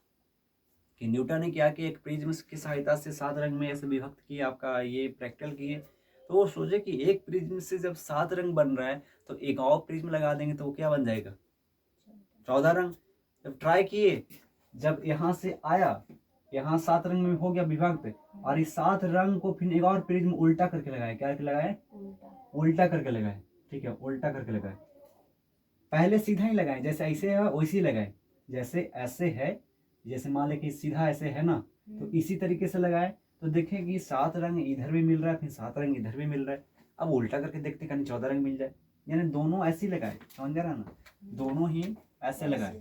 कि न्यूटन ने क्या कि एक प्रिज्म की सहायता से 7 रंग में ऐसे विभक्त किए, आपका ये प्रैक्टिकल किए। तो वो सोचे कि एक प्रिज्म से जब 7 रंग बन रहा है, तो एक और प्रिज्म लगा देंगे तो वो क्या बन जाएगा, 14 रंग। जब ट्राई किए, जब यहाँ से आया, यहाँ 7 रंग में हो गया विभक्त, और इस 7 रंग को फिर एक और प्रिज्म उल्टा करके लगाए। क्या करके लगाए, उल्टा करके लगाए, ठीक है, उल्टा करके लगाए। पहले सीधा ही लगाए, जैसे ऐसे है वैसे ही लगाए, जैसे ऐसे है, जैसे मान ले कि सीधा ऐसे है ना, तो इसी तरीके से लगाए। तो देखें कि 7 रंग इधर भी मिल रहा है, फिर 7 रंग इधर भी मिल रहा है। अब उल्टा करके देखते कहीं 14 रंग मिल जाए। यानी दोनों ऐसे ही लगाए, समझ रहा ना, दोनों ही ऐसे लगाए।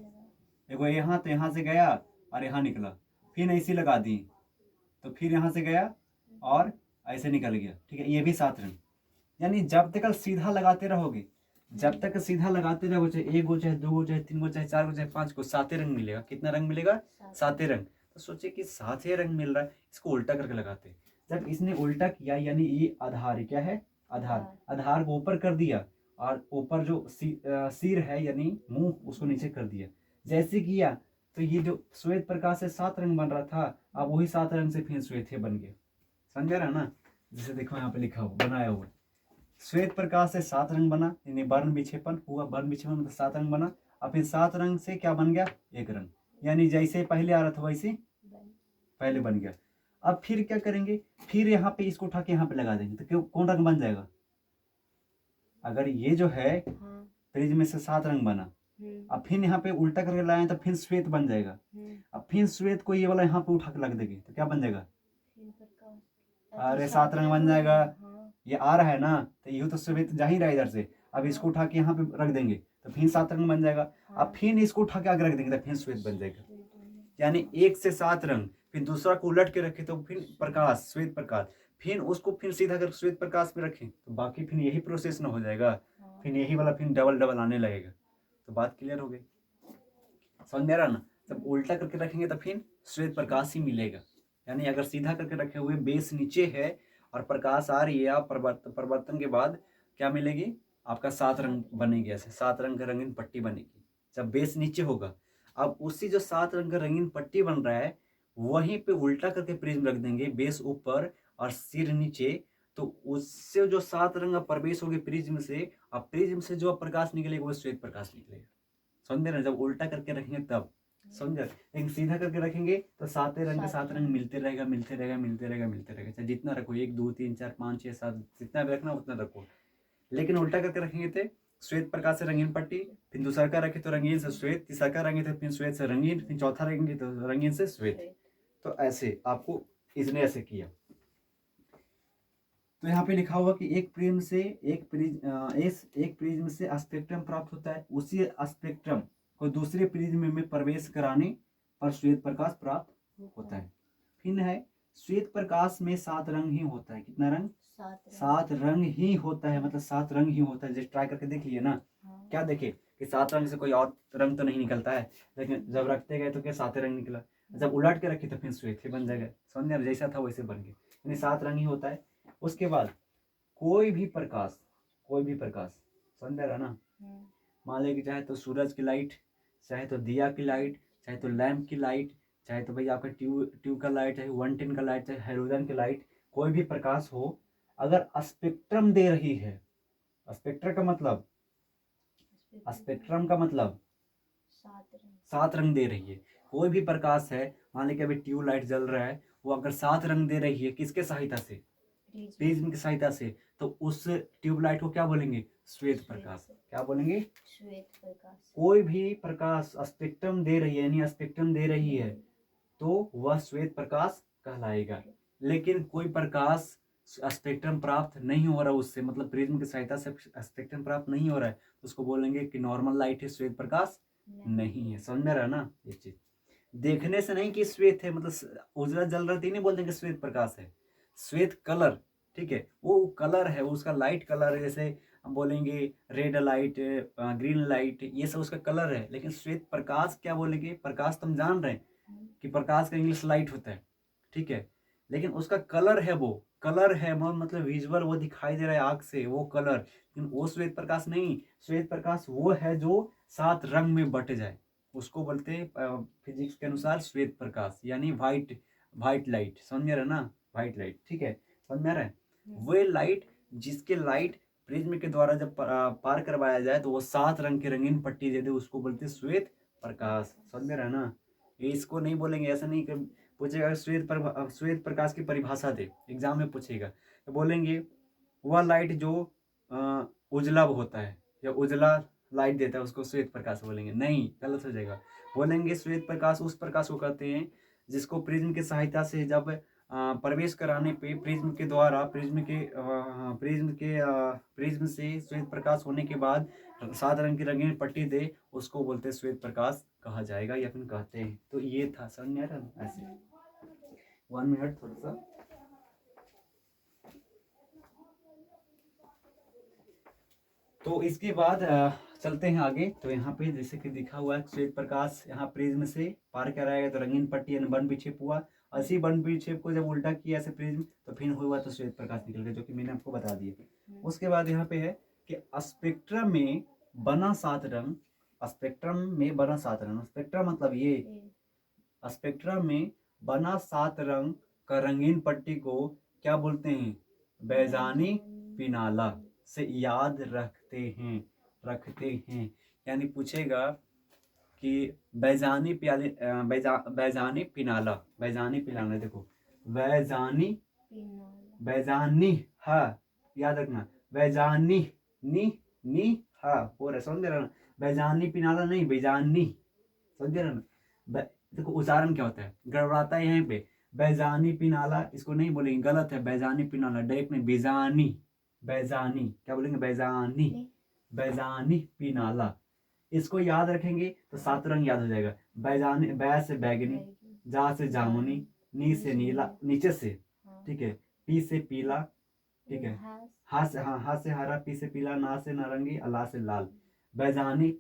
देखो यहाँ तो यहाँ से गया और यहाँ निकला, फिर ऐसे लगा दी, तो फिर यहाँ से गया और ऐसे निकल गया, ठीक है, ये भी 7 रंग। यानी जब तक सीधा लगाते रहोगे, जब तक सीधा लगाते रहोगे, चाहे 1 गो, चाहे 2 गो, चाहे 3 गो, चाहे 4 गो, चाहे 5 गो, 7 रंग मिलेगा। कितना रंग मिलेगा, 7 रंग। तो सोचे कि 7 रंग मिल रहा है, इसको उल्टा करके लगाते। जब इसने उल्टा किया, यानी ये आधार, क्या है, आधार, आधार को ऊपर कर दिया, और ऊपर जो सिर है यानी मुंह, उसको नीचे कर दिया। जैसे किया तो ये जो श्वेत प्रकाश से 7 रंग बन रहा था, अब वही 7 रंग से फिर श्वेत बन गया। समझ रहा ना। जैसे देखो यहाँ पे लिखा हुआ, बनाया हुआ, श्वेत प्रकाश से 7 रंग बना, यानी वर्ण विक्षेपण हुआ, वर्ण विक्षेपण मतलब 7 रंग बना। और फिर 7 रंग से क्या बन गया, 1 रंग। यानी जैसे पहले आ रहा था वैसे पहले बन गया। अब फिर क्या करेंगे, फिर यहाँ पे इसको उठा के यहाँ पे लगा देंगे, तो क्यों, कौन रंग बन जाएगा। अगर ये जो है प्रिज्म में से 7 रंग बना, अब फिर यहाँ पे उल्टा करके लाए तो फिर श्वेत बन जाएगा। अब फिर श्वेत को ये वाला यहाँ पे उठा के लग देंगे, तो क्या बन जाएगा, अरे 7 रंग बन जाएगा। ये आ रहा है ना, तो ये तो श्वेत जा ही रहा है इधर से। अब इसको उठा के यहाँ पे रख देंगे तो फिर 7 रंग बन जाएगा। अब फिर इसको उठा के आगे रख देंगे तो फिर श्वेत बन जाएगा। यानी 1 से 7 रंग, फिर दूसरा को उलट के रखे तो फिर प्रकाश, श्वेत प्रकाश, फिर उसको फिर सीधा कर श्वेत प्रकाश में रखें, तो बाकी फिर यही प्रोसेस ना हो जाएगा, फिर यही वाला फिर डबल डबल आने लगेगा। तो बात क्लियर हो गई, समझ में आ रहा ना। जब उल्टा करके रखेंगे तो फिर श्वेत प्रकाश ही मिलेगा। यानी अगर सीधा करके रखे हुए बेस नीचे है और प्रकाश आ रही है, आप परिवर्तन के बाद क्या मिलेगी, आपका 7 रंग बनेगी, ऐसे 7 रंग का रंगीन पट्टी बनेगी जब बेस नीचे होगा। अब उसी जो 7 रंग का रंगीन पट्टी बन रहा है, वहीं पे उल्टा करके प्रिज्म रख देंगे, बेस ऊपर और सिर नीचे, तो उससे जो 7 रंग का प्रवेश होगी प्रिज्म से, अब प्रिज्म से जो प्रकाश निकलेगा वो श्वेत प्रकाश निकलेगा। समझ रहे, जब उल्टा करके रखेंगे तब समझ। लेकिन सीधा करके रखेंगे तो 7 रंग के 7 रंग मिलते रहेगा, मिलते रहेगा, मिलते रहेगा, मिलते रहेगा, चाहे जितना रखो, 1 2 3 4 5 6 7, जितना भी रखना उतना रखो। लेकिन उल्टा करके रखेंगे तो श्वेत प्रकाश से रंगीन पट्टी, फिर दूसरा का रखे तो रंगीन से श्वेत, तीसरा का रंगे तो फिर श्वेत से रंगीन, फिर चौथा रखेंगे तो रंगीन से श्वेत। तो ऐसे आपको इसने ऐसे किया। तो यहाँ पे लिखा हुआ कि एक प्रिज्म से एक प्रिज्म से स्पेक्ट्रम प्राप्त होता है, उसी स्पेक्ट्रम को दूसरे प्रिज्म में प्रवेश कराने पर श्वेत प्रकाश प्राप्त होता है। फिर है, श्वेत प्रकाश में 7 रंग ही होता है। कितना रंग, 7 रंग ही होता है, मतलब 7 रंग ही होता है। जैसे ट्राई करके देख लिए ना, क्या देखे कि 7 रंग से कोई और रंग तो नहीं निकलता है, लेकिन जब रखते गए तो क्या 7 रंग निकला। जब उलट के रखे तो फिर श्वेत ही बन जाएगा। समझ में, जैसा था वैसे बन गया, यानी 7 रंग ही होता है। उसके बाद कोई भी प्रकाश समझ रहा ना, मान ले कि चाहे तो सूरज की लाइट, चाहे तो दिया की लाइट, चाहे तो लैंप की लाइट, चाहे तो भाई आपका ट्यूब का लाइट, चाहे 110 का लाइट, चाहे हैलोजन की लाइट, कोई भी प्रकाश हो, अगर स्पेक्ट्रम दे रही है, स्पेक्ट्रम का मतलब 7 रंग दे रही है। कोई भी प्रकाश है, मान लीजिए अभी ट्यूब लाइट जल रहा है, वो अगर 7 रंग दे रही है, किसके सहायता से, प्रिज्म की सहायता से, तो उस ट्यूबलाइट को क्या बोलेंगे? श्वेत प्रकाश। क्या बोलेंगे? श्वेत प्रकाश। कोई भी प्रकाश स्पेक्ट्रम दे रही है, यानी स्पेक्ट्रम दे रही है, तो वह श्वेत प्रकाश कहलाएगा। लेकिन कोई प्रकाश स्पेक्ट्रम प्राप्त नहीं हो रहा उससे, मतलब प्रिज्म की सहायता से स्पेक्ट्रम प्राप्त नहीं हो रहा है, तो उसको बोलेंगे कि नॉर्मल लाइट है, श्वेत प्रकाश नहीं है। समझ में रहा ना ये चीज? देखने से नहीं कि श्वेत है, मतलब उजला जल रहा तो नहीं बोलते कि श्वेत प्रकाश है। श्वेत कलर, ठीक है, वो कलर है, उसका लाइट कलर है। जैसे हम बोलेंगे रेड लाइट, ग्रीन लाइट, ये सब उसका कलर है। लेकिन श्वेत प्रकाश क्या बोलेंगे? प्रकाश तो हम जान रहे हैं कि प्रकाश का इंग्लिश लाइट होता है, ठीक है, लेकिन उसका कलर है, वो कलर है, मतलब विजुअल वो दिखाई दे रहा है आंख से, वो कलर। लेकिन वो श्वेत प्रकाश नहीं। श्वेत प्रकाश वो है जो 7 रंग में बट जाए, उसको बोलते हैं फिजिक्स के अनुसार श्वेत प्रकाश, यानी व्हाइट लाइट। समझ में रहा ना? व्हाइट लाइट, ठीक है, समझ में रहा है? वो लाइट जिसके लाइट प्रिज्म के द्वारा जब पार करवाया जाए तो वो 7 रंग की रंगीन पट्टी दे दे, उसको बोलते हैं श्वेत प्रकाश। समझ में रहा ना? ये इसको नहीं बोलेंगे, ऐसा नहीं कि पूछेगा श्वेत प्रकाश की परिभाषा दे, एग्जाम में पूछेगा, तो बोलेंगे वह लाइट जो उजला होता है या उजला लाइट देता है, उसको श्वेत प्रकाश बोलेंगे। नहीं, गलत हो जाएगा। बोलेंगे श्वेत प्रकाश उस प्रकाश को कहते हैं जिसको प्रिज्म की सहायता से जब प्रवेश कराने पे प्रिज्म से श्वेत प्रकाश होने के बाद 7 रंग की रंगीन पट्टी दे, उसको बोलते हैं श्वेत प्रकाश कहा जाएगा, या फिर कहते हैं। तो ये था, समझ में आ रहा है? ऐसे 1 मिनट थोड़ा सा। तो इसके बाद चलते हैं आगे। तो यहाँ पे जैसे कि दिखा हुआ है, श्वेत प्रकाश यहाँ प्रिज्म से पार कराएगा तो रंगीन पट्टी यानी बन विक्षेप हुआ। इसी बन विक्षेप को जब उल्टा किया ऐसे प्रिज्म, तो फिर हुआ तो श्वेत प्रकाश निकल गया, जो कि मैंने आपको बता दिया। उसके बाद यहाँ पे है कि स्पेक्ट्रम में बना 7 रंग, स्पेक्ट्रम में बना 7 रंग, स्पेक्ट्रम मतलब ये, स्पेक्ट्रम में बना 7 रंग का रंगीन पट्टी को क्या बोलते हैं? बैजानी पिनाला से याद रखते हैं। यानी पूछेगा कि बैजानी पिनाला, देखो बैजानी, हाँ याद रखना, बैजानी नी हाँ हो रहा, समझ रहे ना? बैजानी पिनाला नहीं, बैजानी, समझ रहे ना? देखो उच्चारण क्या होता है, गड़बड़ाता है यहाँ पे। बैजानी पिनाला इसको नहीं बोलेंगे, गलत है। बैजानी पिनाला डायरेक्ट नहीं, बैजानी क्या बोलेंगे? बैजानी पिनाला। इसको याद रखेंगे तो 7 रंग याद हो जाएगा। बैजानी, बै से बैगनी, जा से जामुनी, नी से नीला नीचे से, ठीक है, पी से पीला, ठीक है, हा से हरा, पी से पीला, ना से नारंगी, अला से लाल। बैजानी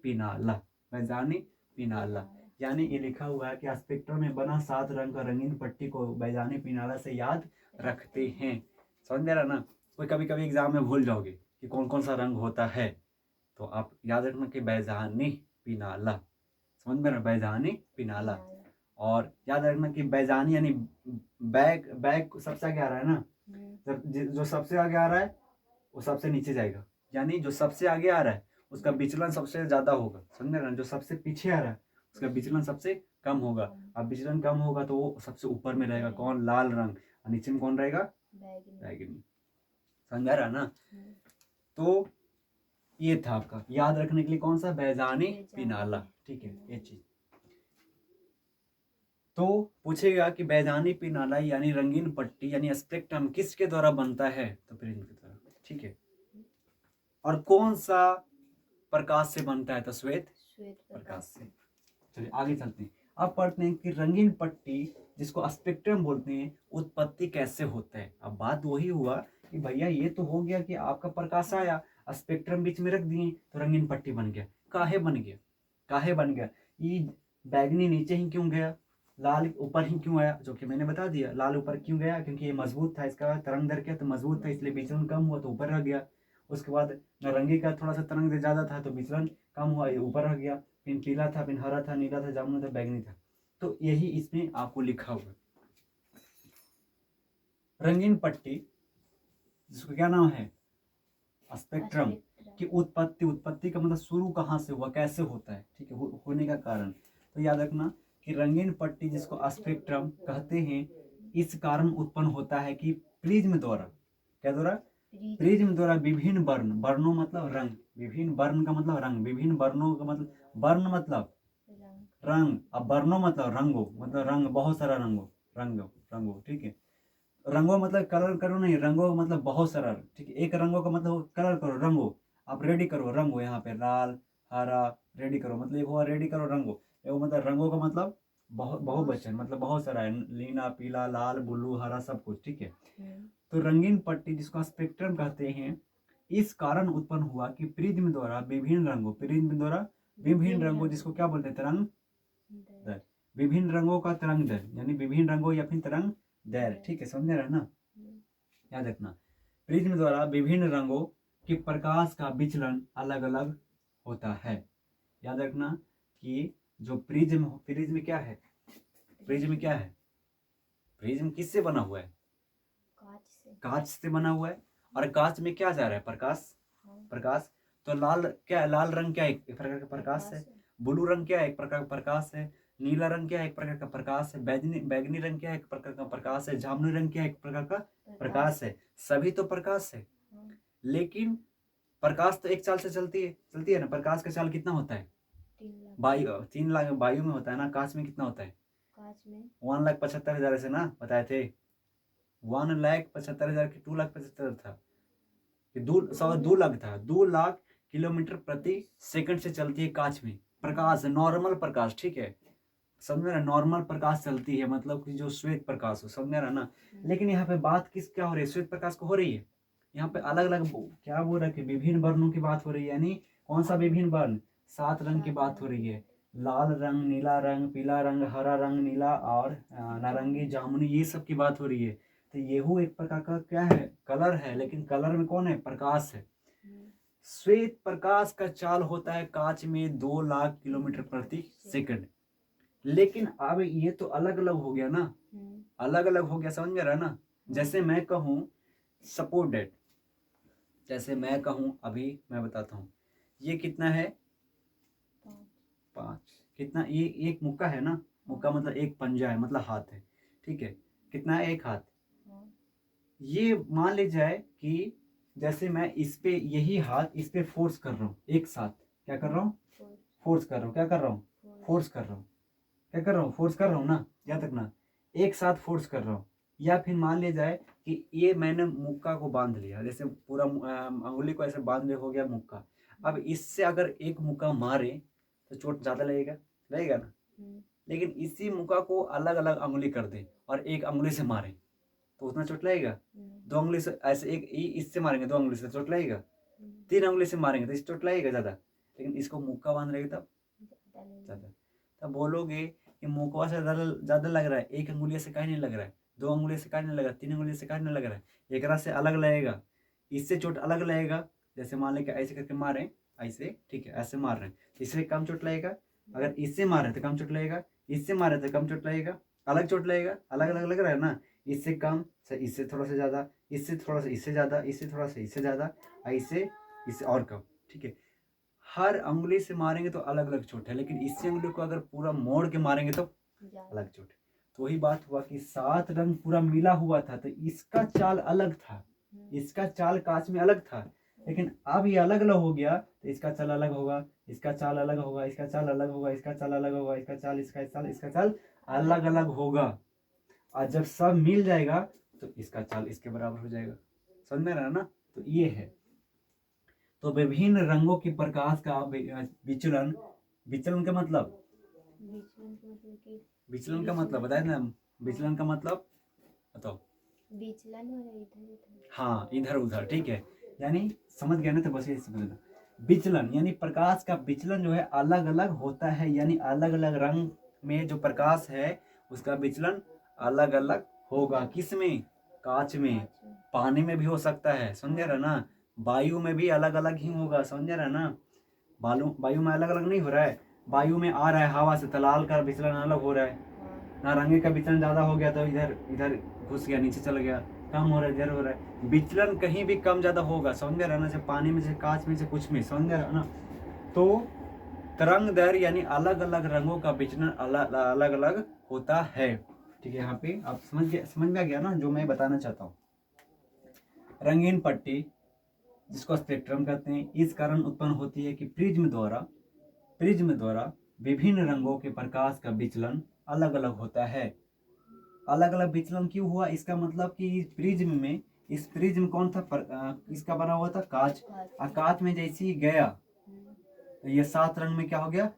पिनाला, यानी ये लिखा हुआ है कि स्पेक्ट्रम में बना 7 रंग का रंगीन पट्टी को बैजानी पिनाला से याद रखते हैं। समझ में रहा ना? कोई कभी कभी एग्जाम में भूल जाओगे कि कौन कौन सा रंग होता है, तो आप याद रखना कि बैजानी पिनाला। समझ में रहा? बैजानी पिनाला। और याद रखना कि बैजानी यानी बैग सबसे आगे आ रहा है ना, जो सबसे आगे आ रहा है वो सबसे नीचे जाएगा, यानी जो सबसे आगे आ रहा है उसका विचलन सबसे ज्यादा होगा। समझ रहे ना? जो सबसे पीछे आ रहा है उसका विचलन सबसे कम होगा। अब विचलन कम होगा तो वो सबसे ऊपर में रहेगा, कौन? लाल रंग। और नीचे में कौन रहेगा? बैगनी। समझ रहा ना? तो ये था आपका याद रखने के लिए, कौन सा? बैजानी पिनाला, ठीक है, ये चीज। तो पूछेगा कि बैजानी पिनाला यानी रंगीन पट्टी यानी स्पेक्ट्रम किसके द्वारा बनता है? तो प्रिज्म के द्वारा, ठीक है। और कौन सा प्रकाश से बनता है? तो श्वेत प्रकाश से। चलिए आगे चलते हैं। अब पढ़ते हैं कि रंगीन पट्टी जिसको स्पेक्ट्रम बोलते हैं, उत्पत्ति कैसे होता है। अब बात वही हुआ कि भैया ये तो हो गया कि आपका प्रकाश आया, स्पेक्ट्रम बीच में रख दिए तो रंगीन पट्टी बन गया। काहे बन गया? ये बैगनी नीचे ही क्यों गया, लाल ऊपर ही क्यों आया? जो कि मैंने बता दिया, लाल ऊपर क्यों गया, क्योंकि ये मजबूत था, इसका तरंग दैर्घ्य तो मजबूत था, इसलिए विचलन कम हुआ तो ऊपर रह गया। उसके बाद नारंगी का थोड़ा सा तरंग ज्यादा था तो विचलन कम हुआ, ये ऊपर रह गया। फिर पीला था, फिर हरा था, नीला था, जामुनी था, बैगनी था। तो यही इसमें आपको लिखा हुआ। रंगीन पट्टी जिसको क्या नाम है? स्पेक्ट्रम की उत्पत्ति का मतलब शुरू कहाँ से हुआ, कैसे होता है, ठीक है, होने का कारण। तो याद रखना कि रंगीन पट्टी जिसको स्पेक्ट्रम कहते हैं, इस कारण उत्पन्न होता है कि प्रिज्म द्वारा क्या द्वारा? प्रिज्म प्रिज्म द्वारा विभिन्न वर्ण, वर्णों मतलब रंग, विभिन्न वर्ण का मतलब रंग, विभिन्न वर्णों का मतलब, वर्ण मतलब रंग रंग, अब वर्णों मतलब रंगों, मतलब रंग, बहुत सारा रंगों, रंगों रंगों, ठीक है। रंगों मतलब कलर करो नहीं, रंगों का मतलब बहुत सारा, ठीक है। एक रंगों का मतलब कलर करो, रंगो, आप रेडी करो रंगो, यहाँ पे लाल हरा रेडी करो, मतलब एक हुआ रेडी करो रंगो, एक मतलब रंगों का मतलब बहुवचन, मतलब बहुत सारा है, नीला पीला लाल ब्लू हरा सब कुछ, ठीक है। तो रंगीन पट्टी जिसको स्पेक्ट्रम कहते हैं, इस कारण उत्पन्न हुआ कि प्रिज्म द्वारा विभिन्न रंगों, प्रिज्म द्वारा विभिन्न रंगों, जिसको क्या बोलते हैं, तरंग दैर्घ्य, विभिन्न रंगों का तरंग दैर्घ्य, यानी विभिन्न रंगों या फिर तरंग दैर्घ्य, ठीक है, समझ रहे हैं ना। याद रखना, प्रिज्म द्वारा विभिन्न रंगों के प्रकाश का विचलन अलग अलग होता है। याद रखना कि जो प्रिज्म, प्रिज्म क्या है, प्रिज्म क्या है, प्रिज्म किससे बना हुआ है? कांच से बना हुआ है। और कांच में क्या जा रहा है? प्रकाश, प्रकाश। तो लाल क्या है? लाल रंग क्या है? एक प्रकार का प्रकाश है। ब्लू रंग क्या है? एक प्रकार का प्रकाश है। नीला रंग क्या है? एक प्रकार का प्रकाश है। बैगनी बैगनी रंग क्या है? एक प्रकार का प्रकाश है। जामुनी रंग क्या है? एक प्रकार का प्रकाश है। सभी तो प्रकाश है, लेकिन प्रकाश तो एक चाल से चलती है ना। प्रकाश का चाल कितना होता है? वायु 3 लाख वायु में होता है ना। कांच में कितना होता है? कांच में 1,75,000 से ना बताए थे, 1,75,000 की 2,75,000 था कि 2 लाख था। 2 लाख किलोमीटर प्रति सेकंड से चलती है कांच में प्रकाश, नॉर्मल प्रकाश, ठीक है, समझ रहे? नॉर्मल प्रकाश चलती है, मतलब कि जो श्वेत प्रकाश हो, समझ रहा ना। लेकिन यहाँ पे बात किस क्या हो रही है? श्वेत प्रकाश को हो रही है। यहाँ पे अलग अलग क्या बोल रहा है कि विभिन्न वर्णों की बात हो रही है, यानी कौन सा विभिन्न वर्ण? 7 रंग की बात हो रही है। लाल रंग, नीला रंग, पीला रंग, हरा रंग, नीला और नारंगी, जामुनी, ये सब की बात हो रही है। तो येहू एक प्रकार का क्या है? कलर है, लेकिन कलर में कौन है? प्रकाश है। श्वेत प्रकाश का चाल होता है कांच में 2 लाख किलोमीटर प्रति सेकंड। लेकिन अब ये तो अलग अलग हो गया ना, अलग अलग हो गया, समझ में रहा ना। जैसे मैं कहूँ, सपोर्ट डेट, जैसे मैं कहूँ, अभी मैं बताता हूँ, ये कितना है? 5। कितना? ये एक मुक्का है ना। मुक्का मतलब एक पंजा है, मतलब हाथ है, ठीक है। कितना है? एक हाथ। ये मान ली जाए कि जैसे मैं इस पे, यही हाथ इस पे फोर्स कर रहा हूँ एक साथ, क्या कर रहा हूँ? फोर्स कर रहा हूँ। क्या कर रहा हूँ? फोर्स कर रहा हूँ। क्या कर रहा हूँ? फोर्स कर रहा हूँ ना, याद रखना, एक साथ फोर्स कर रहा हूँ। या फिर मान लिया जाए कि ये मैंने मुक्का को बांध लिया, जैसे पूरा अंगुली को ऐसे बांध हो गया मुक्का। अब इससे अगर एक मुक्का मारे तो चोट ज्यादा लगेगा, लगेगा ना। लेकिन इसी मुक्का को अलग अलग अंगुली कर दे और एक अंगुली से मारे तो उतना चोट लगेगा? 2 अंगुली से ऐसे, एक इससे मारेंगे 2 अंगुली से चोट लगेगा, 3 अंगुली से मारेंगे तो इस चोट लगेगा ज्यादा। लेकिन इसको मुक्का बांध रहेगा तब ज्यादा। तब बोलोगे कि मुक्का से ज्यादा लग रहा है, एक अंगुली से कहीं नहीं लग रहा है, 2 अंगुली से कहीं नहीं लग रहा है, 3 अंगुली से कहीं नहीं लग रहा है, एक से अलग लगेगा, इससे चोट अलग लगेगा। जैसे मान लें कि ऐसे करके मारे, ऐसे, ठीक है, ऐसे मार रहे हैं, इससे कम चोट लगेगा। अगर इससे मार रहे तो कम चोट लगेगा, इससे मार रहे तो कम चोट लगेगा, अलग चोट लगेगा, अलग अलग लग रहा है ना। इससे कम, इससे थोड़ा सा ज्यादा, इससे थोड़ा सा इससे ज्यादा, इससे थोड़ा सा इससे ज्यादा, ऐसे, इससे और कम, ठीक है। हर अंगुली से मारेंगे तो अलग अलग चोट है, लेकिन इसी अंगुली को अगर पूरा मोड़ के मारेंगे तो अलग चोट है। तो वही बात हुआ कि 7 रंग पूरा मिला हुआ था, तो इसका चाल अलग था, इसका चाल कांच में अलग था। लेकिन अब ये अलग अलग हो गया तो इसका चाल अलग होगा, इसका चाल अलग होगा, इसका चाल अलग होगा, इसका चाल अलग होगा, इसका चाल, इसका चाल अलग अलग होगा। और जब सब मिल जाएगा तो इसका चाल इसके बराबर हो जाएगा, समझ में रहा ना। तो ये है, तो विभिन्न रंगों के प्रकाश का विचलन, विचलन का मतलब, विचलन का मतलब बताए ना, विचलन का मतलब बताओ। विचलन हो रहा है इधर उधर, हाँ, इधर उधर, ठीक है, यानी समझ गया ना, तो बस ये समझना। विचलन यानी प्रकाश का विचलन जो है अलग अलग होता है, यानी अलग अलग रंग में जो प्रकाश है उसका विचलन अलग अलग होगा। किस में? कांच में। पानी में भी हो सकता है, समझ रहा ना। वायु में भी अलग अलग ही होगा, समझ रहा ना। वायु में अलग अलग नहीं हो रहा है, वायु में आ रहा है हवा से, तलाल का विचलन अलग हो रहा है। नारंगी का विचलन ज्यादा हो गया तो इधर इधर घुस गया, नीचे चला गया, कम हो रहा है इधर हो रहा है। विचलन कहीं भी कम ज्यादा होगा, समझ रहा ना, चाहे पानी में, चाहे कांच में, चाहे कुछ में, समझ रहा ना। तो तरंग दैर्घ्य यानी अलग अलग रंगों का विचलन अलग अलग होता है, ठीक है। यहाँ पे आप समझ में आ गया ना जो मैं बताना चाहता हूँ। रंगीन पट्टी जिसको स्पेक्ट्रम कहते हैं, इस कारण उत्पन्न होती है कि प्रिज्म द्वारा विभिन्न रंगों के प्रकाश का विचलन अलग अलग होता है। अलग अलग विचलन क्यों हुआ? इसका मतलब कि इस प्रिज्म कौन था? इसका बना हुआ था कांच। कांच में जैसे ही गया तो ये 7 रंग में क्या हो गया?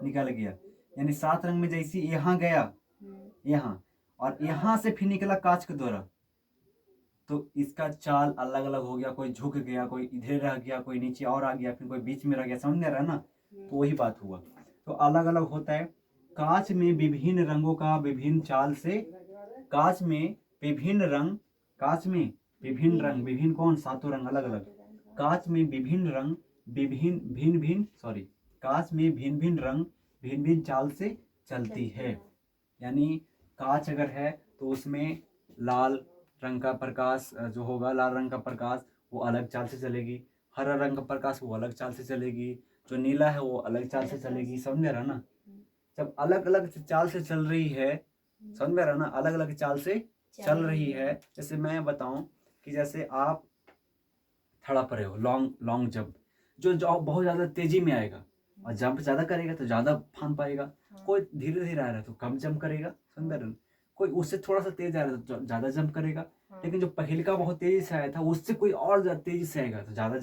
निकल गया। यानी 7 रंग में जैसे यहाँ गया, यहाँ, और यहाँ से फिर निकला कांच के द्वारा, तो इसका चाल अलग अलग हो गया। कोई झुक गया, कोई इधर रह गया, कोई नीचे और आ गया, फिर कोई बीच में रह गया। समझ रहा है ना? तो वही बात हुआ। तो अलग अलग होता है। कांच में विभिन्न रंगों का विभिन्न चाल से, कांच में विभिन्न रंग, विभिन्न कौन? 7 रंग अलग अलग। कांच में विभिन्न रंग कांच में भिन्न रंग भिन्न चाल से चलती है। यानी कांच अगर है तो उसमें लाल रंग का प्रकाश जो होगा, लाल रंग का प्रकाश वो अलग चाल से चलेगी। हरा रंग का प्रकाश वो अलग चाल से चलेगी। जो नीला है वो अलग चाल से चलेगी। समझ रहा ना? जब अलग अलग चाल से चल रही है, समझ रहा ना? अलग अलग चाल से चल रही है। जैसे मैं बताऊं कि जैसे आप खड़ा पड़े हो, लॉन्ग जंप, जो बहुत ज्यादा तेजी में आएगा और जंप ज्यादा करेगा तो ज्यादा फान पाएगा। कोई धीरे धीरे आ रहा है तो कम जंप करेगा। समझ रहे हो? कोई उससे थोड़ा सा तेज आ रहा है तो ज्यादा जंप करेगा। लेकिन जो पहले का बहुत तेजी से आया था उससे कोई और ज्यादा तेजी से आएगा तो ज्यादा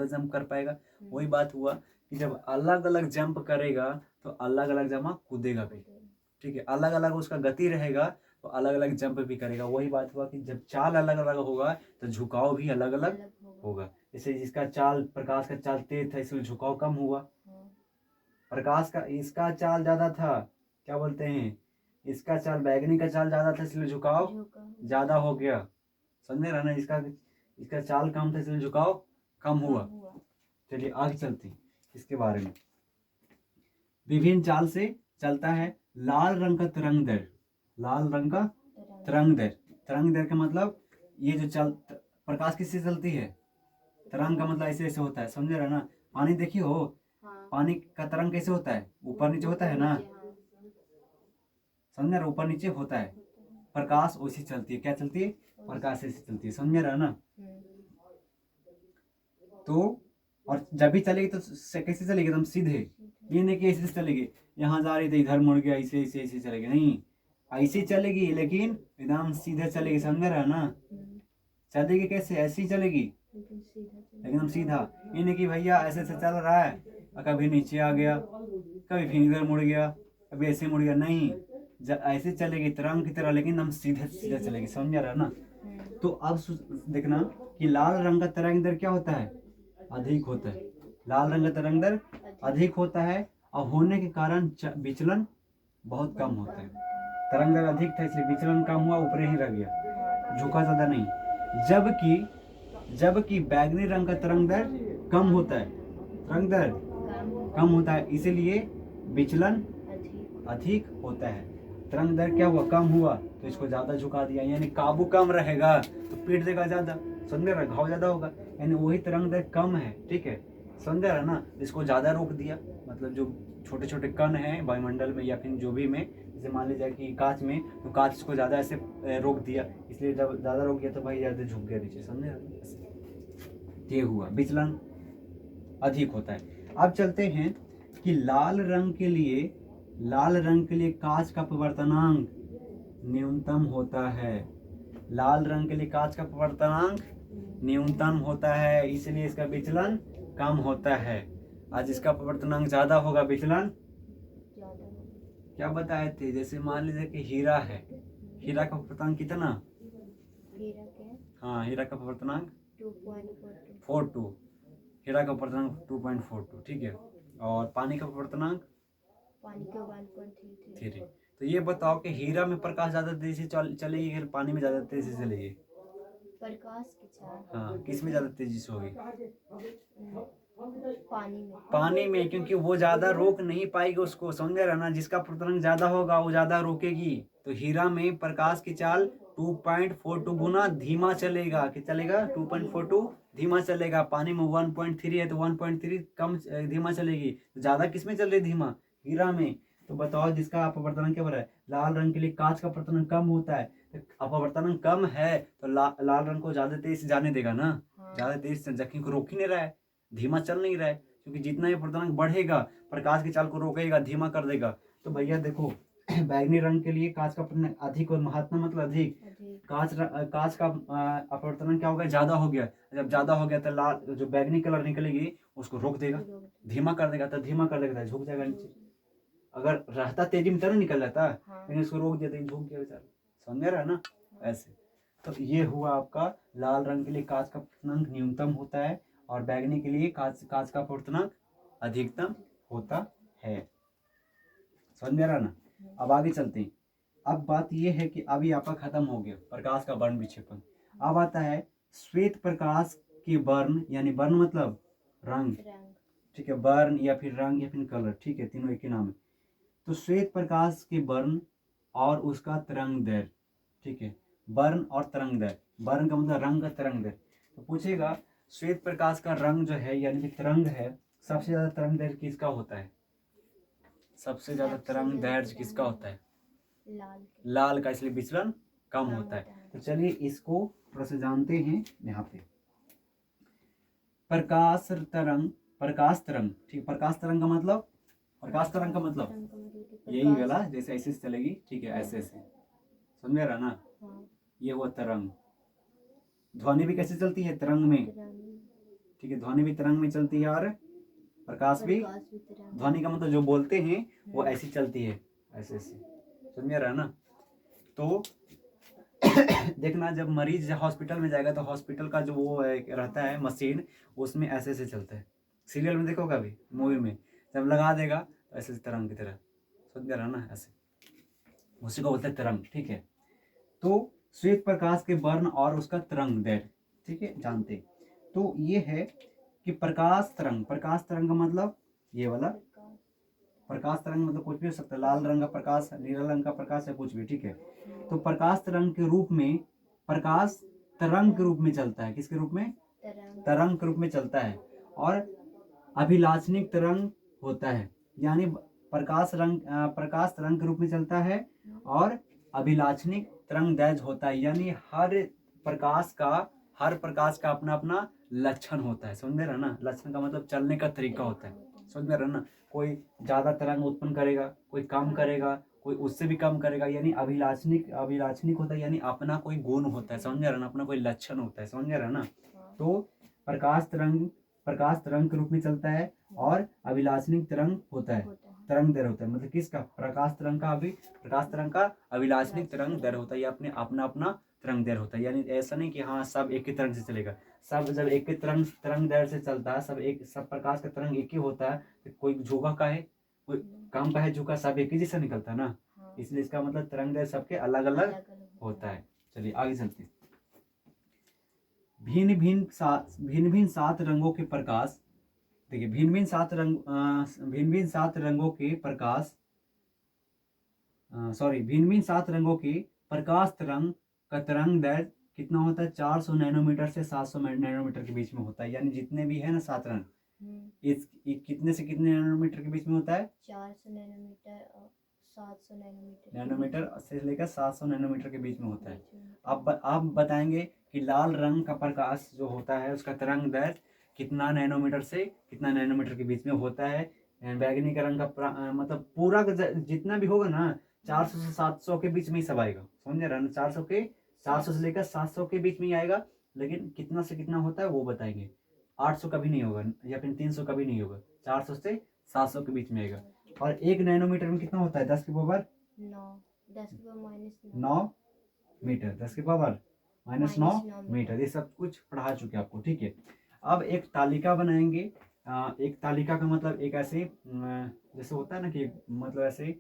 जंप कर पाएगा। वही बात हुआ कि जब अलग अलग जंप करेगा तो अलग अलग जमा कूदेगा भी। ठीक है, अलग अलग उसका गति रहेगा तो अलग अलग जंप भी करेगा। वही बात हुआ कि जब चाल अलग अलग होगा तो झुकाव भी अलग अलग होगा। जैसे जिसका चाल, प्रकाश का चाल तेज था इसलिए झुकाव कम हुआ। इसका चाल ज्यादा था, क्या बोलते हैं, इसका चाल, बैगनी का चाल ज्यादा था इसलिए झुकाव ज्यादा हो गया। समझे रहा ना? इसका चाल कम था इसलिए झुकाव कम हुआ। चलिए आगे चलते हैं इसके बारे में। विभिन्न चाल से चलता है। लाल रंग का तरंग दैर्घ्य का मतलब ये जो प्रकाश किससे चलती है? तरंग का मतलब ऐसे ऐसे होता है। समझे रहा ना? पानी देखिए हो, पानी का तरंग कैसे होता है? ऊपर नीचे होता है ना? समझ रहा? ऊपर नीचे होता है। प्रकाश वैसे चलती है। क्या चलती है? प्रकाश ऐसे चलती है। समझ रहा ना? तो और जब भी चलेगी तो कैसे चलेगी? एकदम सीधे। ये नहीं कि ऐसे चलेगी, यहाँ जा रही तो इधर मुड़ गया, ऐसे ऐसे ऐसे चलेगी, नहीं, ऐसे चलेगी लेकिन एकदम सीधे चलेगी। समझ रहा ना? चलेगी कैसे? ऐसी ही चलेगी एकदम सीधा। ये नहीं कि भैया ऐसे ऐसे चल रहा है और कभी नीचे आ गया, कभी फिर इधर मुड़ गया, कभी ऐसे मुड़ गया, नहीं, ऐसे चलेगी तरंग की तरह लेकिन एकदम सीधे सीधे चलेगी। समझ रहा ना? तो अब देखना कि लाल रंग का तरंग दर क्या होता है? अधिक होता है। लाल रंग का तरंग दर अधिक होता है और होने के कारण विचलन बहुत कम होता है। तरंग दर अधिक था इसलिए विचलन कम हुआ, ऊपर ही रह गया, झुका ज्यादा नहीं। जबकि बैगनी रंग का तरंग दर कम होता है, तरंग दर कम होता है, इसीलिए विचलन अधिक होता है। तरंग दर क्या हुआ? कम हुआ तो इसको ज्यादा झुका दिया, यानी काबू कम रहेगा तो पीट देगा ज्यादा। समझ रहा? घाव ज्यादा होगा, यानी वही तरंग दर कम है। ठीक है, समझ रहा ना? इसको ज्यादा रोक दिया, मतलब जो छोटे छोटे कण हैं वायुमंडल में या फिर जो भी में, जैसे मान लीजिए कि कांच में, तो कांच को ज्यादा ऐसे रोक दिया, इसलिए जब ज्यादा रोक दिया तो भाई ज्यादा झुक गया नीचे। समझ रहे? ये हुआ, विचलन अधिक होता है। अब चलते हैं कि लाल रंग के लिए कांच का पवर्तनांक न्यूनतम होता है। लाल रंग के लिए कांच का पवर्तनांक न्यूनतम होता है, इसलिए इसका विचलन कम होता है। आज इसका पवर्तनांक ज्यादा होगा, विचलन क्या बताए थे? जैसे मान लीजिए कि हीरा है, हीरा का पवर्तनांक कितना? हाँ, हीरा का पवर्तनांक 2.42, हीरा का पवर्तनांक 2.42। ठीक है, और पानी का पवर्तनांक 1.33। तो ये बताओ कि हीरा में प्रकाश ज्यादा तेजी से चलेगी या पानी में ज्यादा तेजी से चलेगी? प्रकाश की चाल। हाँ, किस में ज्यादा तेजी से होगी? पानी में, क्योंकि वो ज्यादा रोक नहीं पाएगी उसको। समझ रहा ना? जिसका पवर्तनांक ज्यादा होगा वो ज्यादा रोकेगी। तो हीरा में प्रकाश की चाल 2.42 गुना धीमा चलेगा। क्या चलेगा? 2.42 धीमा चलेगा। पानी में 1.3 है तो 1.3 कम धीमा चलेगी। तो ज्यादा किस में चल रही धीमा? हीरा में। तो बताओ जिसका पवर्तनांक क्या बड़ा है? लाल रंग के लिए कांच का पवर्तनांक कम होता है, अपवर्तनांक कम है तो लाल रंग को ज्यादा तेज से जाने देगा ना, हाँ। ज्यादा तेज से, जबकि को रोक ही नहीं रहा है, धीमा चल नहीं रहा है, क्योंकि जितना ही अपवर्तनांक बढ़ेगा प्रकाश की चाल को रोकेगा, धीमा कर देगा। तो भैया देखो बैंगनी रंग के लिए कांच का अपवर्तनांक अधिक और महात्मा मतलब अधिक, अधिक। कांच का अपवर्तनांक क्या हो गया, ज्यादा हो गया। जब ज्यादा हो गया तो लाल जो बैंगनी कलर निकलेगी उसको रोक देगा, धीमा कर देगा, तो धीमा कर देगा तो झुक जाएगा नीचे। अगर रहता तेजी में तरह निकल जाता, हाँ। लेकिन उसको रोक दिया तो झुक गया बेचारा, समझ में आ रहा है ना। ऐसे तो ये हुआ आपका लाल रंग के लिए कांच का अपवर्तनांक न्यूनतम होता है और बैंगनी के लिए कांच का अपवर्तनांक अधिकतम होता है, समझ में आ रहा ना। अब आगे चलते हैं। अब बात ये है कि अभी आपका खत्म हो गया प्रकाश का वर्ण विक्षेपण। अब आता है श्वेत प्रकाश के वर्ण, यानी वर्ण मतलब रंग, रंग। ठीक है, वर्ण या फिर रंग या फिर कलर, ठीक है, तीनों एक ही नाम है। तो श्वेत प्रकाश के वर्ण और उसका तरंग दैर्घ्य, ठीक है, वर्ण और तरंग दैर्घ्य, वर्ण का मतलब रंग का, तरंग दैर्घ्य। तो पूछेगा श्वेत प्रकाश का रंग जो है यानी कि तरंग है, सबसे ज्यादा तरंग दैर्घ्य किसका होता है, सबसे ज्यादा तरंग दैर्घ्य किसका होता है, लाल। लाल का, इसलिए विचलन कम होता है। तो चलिए इसको थोड़ा सा जानते हैं यहाँ पे। प्रकाश तरंग, प्रकाश तरंग, ठीक, प्रकाश तरंग का मतलब, प्रकाश तरंग का मतलब यही वाला, जैसे ऐसे चलेगी, ठीक है, ऐसे ऐसे, समझ में आ रहा ना। हाँ। ये हुआ तरंग। ध्वनि भी कैसे चलती है, तरंग में, ठीक है, ध्वनि भी तरंग में चलती है और प्रकाश भी। ध्वनि का मतलब जो बोलते हैं वो ऐसी चलती है, ऐसे ऐसे, समझ में आ रहा है ना। तो देखना जब मरीज हॉस्पिटल में जाएगा तो हॉस्पिटल का जो वो रहता है मशीन, उसमें ऐसे ऐसे चलता है, सीरियल में देखो कभी, मूवी में, जब लगा देगा तो ऐसे तरंग की तरह, समझ में आ रहा ना, ऐसे, उसी को बोलते हैं तरंग, ठीक है। तो श्वेत प्रकाश के वर्ण और उसका तरंग दैर्घ्य, ठीक है, जानते। तो ये है कि प्रकाश तरंग, प्रकाश तरंग का मतलब ये वाला, प्रकाश तरंग मतलब कुछ भी हो सकता है, लाल रंग का प्रकाश, नीला रंग का प्रकाश या कुछ भी, ठीक है। तो प्रकाश तरंग के रूप में, प्रकाश तरंग के रूप में चलता है, किसके रूप में, तरंग के रूप में चलता है, और अभिलाक्षणिक तरंग होता है, यानी प्रकाश तरंग के रूप में चलता है और अभिलाक्षणिक तरंग दैर्घ्य होता है, यानी हर प्रकाश का अपना अपना लक्षण होता है, समझ में रहा ना। लक्षण का मतलब चलने का तरीका होता है, समझ में रहा ना। कोई ज्यादा तरंग उत्पन्न करेगा, कोई कम करेगा, कोई उससे भी कम करेगा, यानी अभिलाक्षणिक होता है, यानी अपना कोई गुण होता है, समझ में रहा ना, अपना कोई लक्षण होता है, समझ में रहा ना। तो प्रकाश तरंग के रूप में चलता है और अभिलाक्षणिक तरंग होता है, तरंग दैर्घ्य होता है, मतलब किसका, प्रकाश तरंग का अभिलाक्षणिक तरंग दैर्घ्य होता है, ये अपने अपना अपना तरंग दैर्घ्य होता है। यानी ऐसा नहीं कि हाँ सब एक ही तरंग से चलेगा, सब जब एक ही तरंग दैर्घ्य से चलता है, सब प्रकाश का तरंग एक ही होता है, तो कोई झुका का है, कोई कम का है झुका, सब एक ही जैसा निकलता है ना, इसलिए इसका मतलब तरंग दैर्घ्य सबके अलग अलग होता है। चलिए आगे चलते हैं। भिन्न भिन्न सात रंगों के प्रकाश, देखिए भिन्न भिन्न सात रंगों के प्रकाश, भिन्न भिन्न सात रंगों के प्रकाश तरंग का तरंग दैर्घ्य कितना होता है, 400 नैनोमीटर से 700 नैनोमीटर के बीच में होता है। यानी जितने भी है ना सात रंग, कितने से कितने नैनोमीटर के बीच में होता है, 400 नैनोमीटर और 700 नैनोमीटर से लेकर 700 नैनोमीटर के बीच में होता है। अब आप बताएंगे कि लाल रंग का प्रकाश जो होता है उसका तरंग दैर्घ्य कितना नैनोमीटर से कितना नैनोमीटर के बीच में होता है। बैगनी का रंग का मतलब पूरा जितना भी होगा ना 400 से 700 के बीच में ही सब आएगा, समझ रहे हैं, 400 से लेकर 700 के बीच में ही आएगा, लेकिन कितना से कितना होता है वो बताएंगे। 800 कभी नहीं होगा या फिर 300 कभी नहीं होगा, 400 से 700 के बीच में आएगा। और एक नैनोमीटर में कितना होता है, 10 की पावर 9 मीटर, 10 की पावर -9 मीटर। ये सब कुछ पढ़ा चुके आपको, ठीक है। अब एक तालिका बनाएंगे। एक तालिका का मतलब एक ऐसे जैसे होता है ना कि मतलब ऐसे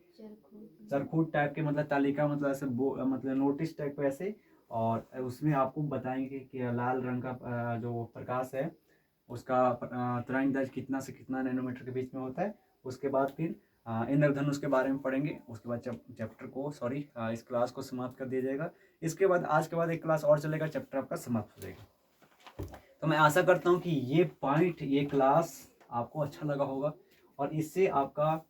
चरखूट टाइप के, मतलब तालिका मतलब ऐसे मतलब नोटिस टाइप पे ऐसे, और उसमें आपको बताएंगे कि लाल रंग का जो प्रकाश है उसका तरंग दैर्घ्य कितना से कितना नैनोमीटर के बीच में होता है। उसके बाद फिर इंद्रधनुष के बारे में पढ़ेंगे। उसके बाद चैप्टर को इस क्लास को समाप्त कर दिया जाएगा। इसके बाद आज के बाद एक क्लास और चलेगा, चैप्टर आपका समाप्त हो जाएगा। तो मैं आशा करता हूँ कि ये क्लास आपको अच्छा लगा होगा और इससे आपका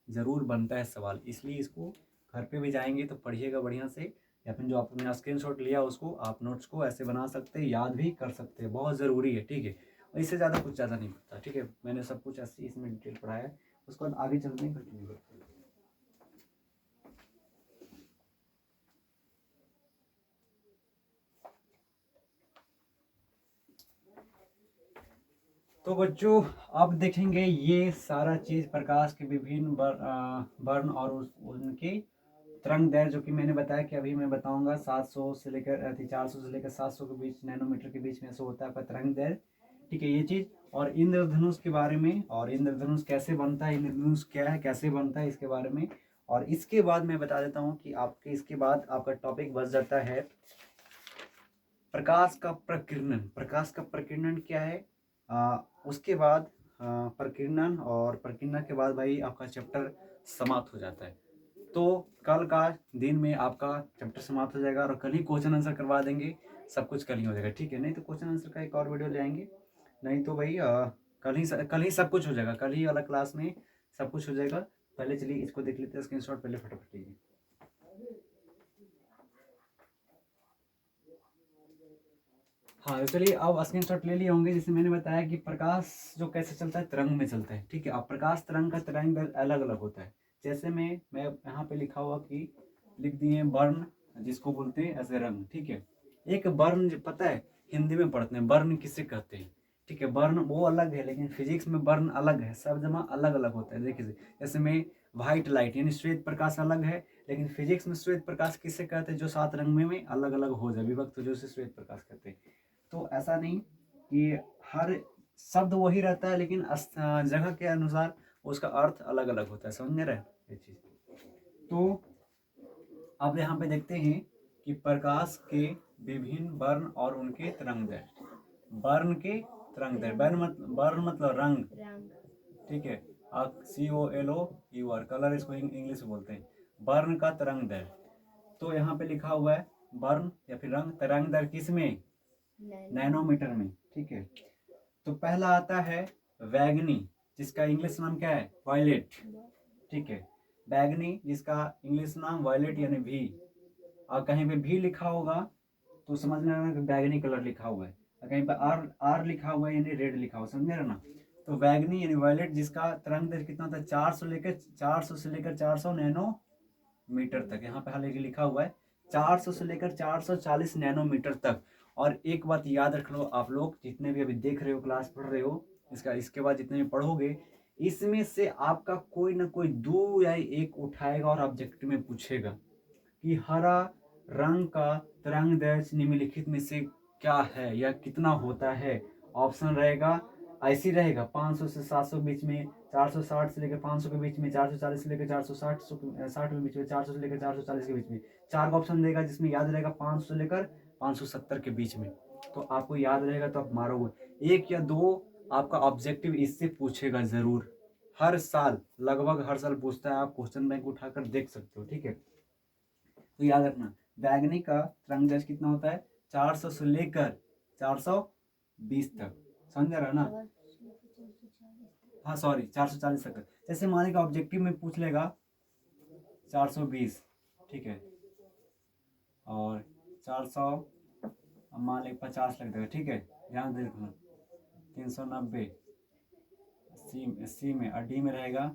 ज़रूर बनता है सवाल, इसलिए इसको घर पे भी जाएंगे तो पढ़िएगा बढ़िया से, या फिर जो आपने स्क्रीनशॉट लिया उसको आप नोट्स को ऐसे बना सकते हैं, याद भी कर सकते हैं, बहुत ज़रूरी है, ठीक है। और इससे ज़्यादा कुछ ज़्यादा नहीं पड़ता, ठीक है। मैंने सब कुछ ऐसे इसमें डिटेल पढ़ाया है, उसके बाद आगे चलते हैं, कंटिन्यू करते हैं। तो बच्चों अब देखेंगे ये सारा चीज़ प्रकाश के विभिन्न वर्ण और उनके तरंग दैर्घ्य, जो कि मैंने बताया कि अभी मैं बताऊंगा 700 से लेकर 400 से लेकर 700 के बीच नैनोमीटर के बीच में ऐसा होता है आपका तरंग दैर्घ्य, ठीक है, ये चीज़। और इंद्रधनुष के बारे में, और इंद्रधनुष कैसे बनता है, इंद्रधनुष क्या है, कैसे बनता है, इसके बारे में। और इसके बाद मैं बता देता हूँ कि आपके इसके बाद आपका टॉपिक बच जाता है प्रकाश का प्रकीर्णन। प्रकाश का प्रकीर्णन क्या है, उसके बाद प्रकीर्णन, और प्रकीर्णन के बाद भाई आपका चैप्टर समाप्त हो जाता है। तो कल का दिन में आपका चैप्टर समाप्त हो जाएगा, और कल ही क्वेश्चन आंसर करवा देंगे, सब कुछ कल ही हो जाएगा, ठीक है। नहीं तो क्वेश्चन आंसर का एक और वीडियो ले आएंगे, नहीं तो भाई कल ही सब कुछ हो जाएगा, कल ही वाला क्लास में सब कुछ हो जाएगा। पहले चलिए इसको देख लेते हैं, स्क्रीनशॉट पहले फटाफट लीजिए। हाँ तो चलिए अब स्क्रीनशॉट ले लिए होंगे, जिससे मैंने बताया कि प्रकाश जो कैसे चलता है, तरंग में चलता है, ठीक है। अब प्रकाश तरंग का तरंग अलग अलग होता है। जैसे मैं यहाँ पे लिखा हुआ कि लिख दिए वर्ण, जिसको बोलते हैं ऐसे रंग, ठीक है। एक वर्ण पता है हिंदी में पढ़ते हैं, वर्ण किसे कहते हैं, ठीक है। वर्ण वो अलग है, लेकिन फिजिक्स में वर्ण अलग है, सब जमा अलग अलग होता है। देखिए जैसे में व्हाइट लाइट यानी श्वेत प्रकाश अलग है, लेकिन फिजिक्स में श्वेत प्रकाश किसे कहते हैं, जो 7 रंग में अलग अलग हो जाए, विभक्त हो जाए, उसे श्वेत प्रकाश कहते हैं। तो ऐसा नहीं कि हर शब्द वही रहता है, लेकिन जगह के अनुसार उसका अर्थ अलग अलग होता है, समझ रहे ये चीज। तो अब यहाँ पे देखते हैं कि प्रकाश के विभिन्न वर्ण और उनके तरंग दैर्घ्य। वर्ण के तरंग दैर्घ्य, वर्ण मतलब रंग, रंग, ठीक है। COLOUR कलर, इसको इंग्लिश में बोलते हैं, वर्ण का तरंग दैर्घ्य। तो यहाँ पे लिखा हुआ है वर्ण या फिर रंग तरंग दैर्घ्य किस में, नैनोमीटर में, ठीक है। तो पहला आता है वैगनी, जिसका इंग्लिश नाम क्या है, वायलेट, ठीक है। बैगनी जिसका इंग्लिश नाम वायलेट यानी भी, और कहीं पे भी लिखा होगा तो समझ में आना कि बैगनी कलर लिखा हुआ है, और कहीं पे आर आर लिखा हुआ है यानी रेड लिखा हुआ, समझ रहे ना। तो बैगनी यानी वायलेट, जिसका तरंग दैर्घ्य कितना होता है, 400 से लेकर 400 नैनोमीटर तक। यहाँ पे हालांकि लिखा हुआ है 400 से लेकर 440 नैनोमीटर तक। और एक बात याद रख लो, आप लोग जितने भी अभी देख रहे हो, क्लास पढ़ रहे हो, इसके बाद जितने भी पढ़ोगे, इसमें से आपका कोई ना कोई 2 या 1 उठाएगा और ऑब्जेक्टिव में पूछेगा कि हरा रंग का तरंग दैर्घ्य निम्नलिखित में से क्या है या कितना होता है। ऑप्शन रहेगा ऐसी रहेगा 500 से 700 बीच में, 460 से लेकर 500 के बीच में, 440 से लेकर 460 60 के बीच में, 400 से लेकर 440 के बीच में। 4 का ऑप्शन देगा, जिसमें याद रहेगा 500 से लेकर 570 के बीच में। तो आपको याद रहेगा तो आप मारोगे। 1 या 2 आपका ऑब्जेक्टिव इससे पूछेगा जरूर, हर साल, लगभग हर साल पूछता है, आप क्वेश्चन बैंक उठाकर देख सकते हो, ठीक है। तो याद रखना बैगनी का तरंग दैर्घ्य कितना होता है, 400 से लेकर 420 तक, समझ रहा ना। हाँ सॉरी 440 तक। जैसे मान लीजिए ऑब्जेक्टिव में पूछ लेगा 420, ठीक है, और 400 मान लीजिए 50 लग जाएगा, ठीक है। ध्यान दे रखना 390 सी में, और डी में रहेगा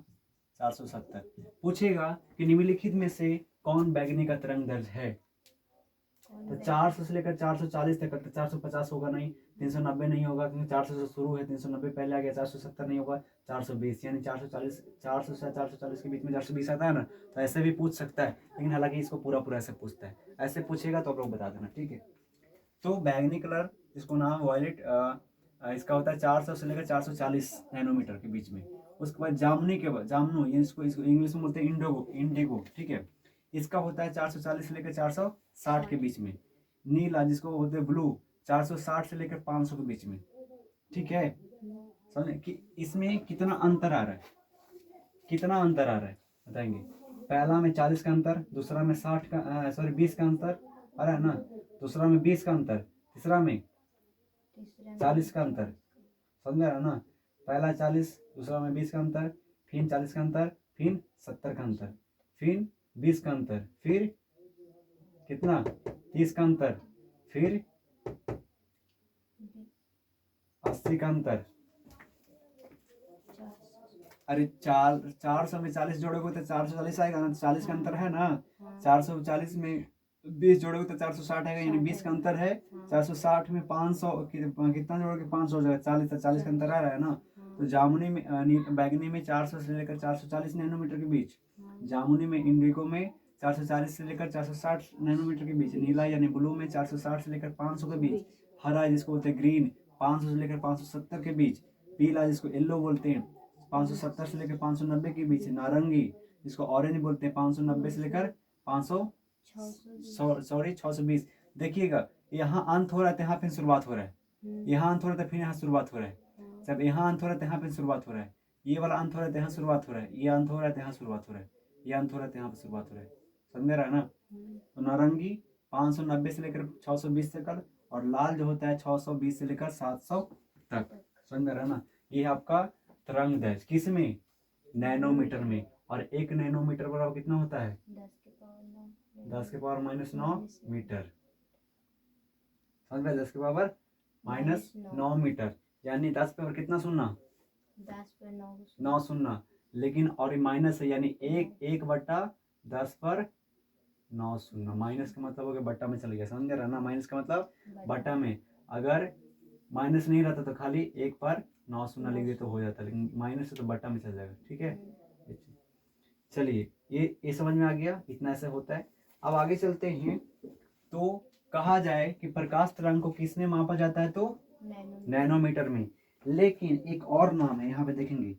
470। पूछेगा कि निम्नलिखित में से कौन बैगनी का तरंग दैर्घ्य है। तो 400 से लेकर 440 तक, तो 450 होगा नहीं, 390 नहीं होगा, क्योंकि 400 से शुरू है, 390 पहले आ गया, 470 नहीं होगा, 420 यानी 440, 400 से 440 के बीच में 420 आता है ना। तो ऐसे भी पूछ सकता है, लेकिन हालांकि इसको पूरा पूरा ऐसे पूछता है, ऐसे पूछेगा तो आप लोग बता देना, ठीक है। तो बैगनी कलर जिसको नाम वायलेट, इसका होता है 400 से लेकर 440 नैनोमीटर के बीच में। उसके बाद जामुनी के बाद, जामनू इसको इसको इंग्लिश में बोलते हैं इंडिगो, ठीक है। इसका होता है 440 से लेकर 460 के बीच में। नीला जिसको बोलते हैं ब्लू, 460 से लेकर 500 के बीच में, ठीक है। समझे कि इसमें कितना अंतर आ रहा है, कितना अंतर आ रहा है बताएंगे। पहला में 40 का अंतर, दूसरा में 60 का सॉरी 20 का अंतर आ रहा है ना, दूसरा में 20 का अंतर, तीसरा में 40 का अंतर, समझ रहा ना। पहला 40, दूसरा में 20 का अंतर, फिर 40 का अंतर, फिर 70 का अंतर, फिर 20 का अंतर, फिर कितना 30 का अंतर, फिर 80 का अंतर। 400 अरे 400 में 40 जोड़ोगे तो 440 आएगा ना, 40 का अंतर है ना। हाँ 440 में 20 जोड़ोगे तो 460 आएगा, यानी 20 का अंतर है। हाँ 460 में 500 कितना जोड़ोगे, 500 हो जाएगा, 40 तो 40 का अंतर आ रहा है ना। हाँ तो जामुनी में बैगनी में 400 से लेकर 440 नैनोमीटर के बीच, हाँ जामुनी में इंडिगो में 440 से लेकर 460 नैनोमीटर के बीच, नीला यानी ब्लू में 460 से लेकर 500 के बीच, हरा जिसको बोलते हैं ग्रीन 500 से लेकर 570 के बीच, पीला जिसको येलो बोलते हैं 570 से लेकर 590 के बीच, नारंगी जिसको ऑरेंज बोलते हैं 590 से लेकर 500 सॉरी 620। देखिएगा यहाँ अंत हो रहा है तो यहाँ पे शुरुआत हो रहा है, यहाँ अंत हो रहा है तो फिर यहाँ शुरुआत हो रहा है, जब यहाँ अंत हो रहा है तो यहाँ पे शुरुआत हो रहा है, ये वाला अंत हो रहा है तो यहाँ शुरुआत हो रहा है, ये अंत हो रहा है तो यहाँ शुरुआत हो रहा है, ये अंत हो रहा है तो यहाँ पे शुरुआत हो रहा है। समझ रहा है ना। तो नारंगी 590 से लेकर 620 तक, और लाल जो होता है 620 से लेकर 700 तक। समझ में रहा ना। ये है आपका तरंग दैर्ध्य, किस में, नैनोमीटर में। और एक नैनोमीटर बराबर कितना होता है, 10 के पावर -9 मीटर। समझ में, 10 के पावर -9 मीटर, यानी 10 पे कितना सुनना, 10 पर 9 सुनना। लेकिन और माइनस है, यानी 1/10 पर 9 सुनना। माइनस का मतलब हो गया बट्टा में चल गया, समझ रहा ना। माइनस का मतलब बट्टा में, अगर माइनस नहीं रहता तो खाली 1 पर 9 सुनना लिख दे तो हो जाता, लेकिन माइनस है तो बट्टा में चल जाएगा। ठीक है, चलिए ये समझ में आ गया, इतना ऐसे होता है। अब आगे चलते हैं। तो कहा जाए कि प्रकाश तरंग को किसमें मापा जाता है, तो नैनोमीटर में। लेकिन एक और नाम है, यहाँ पे देखेंगे,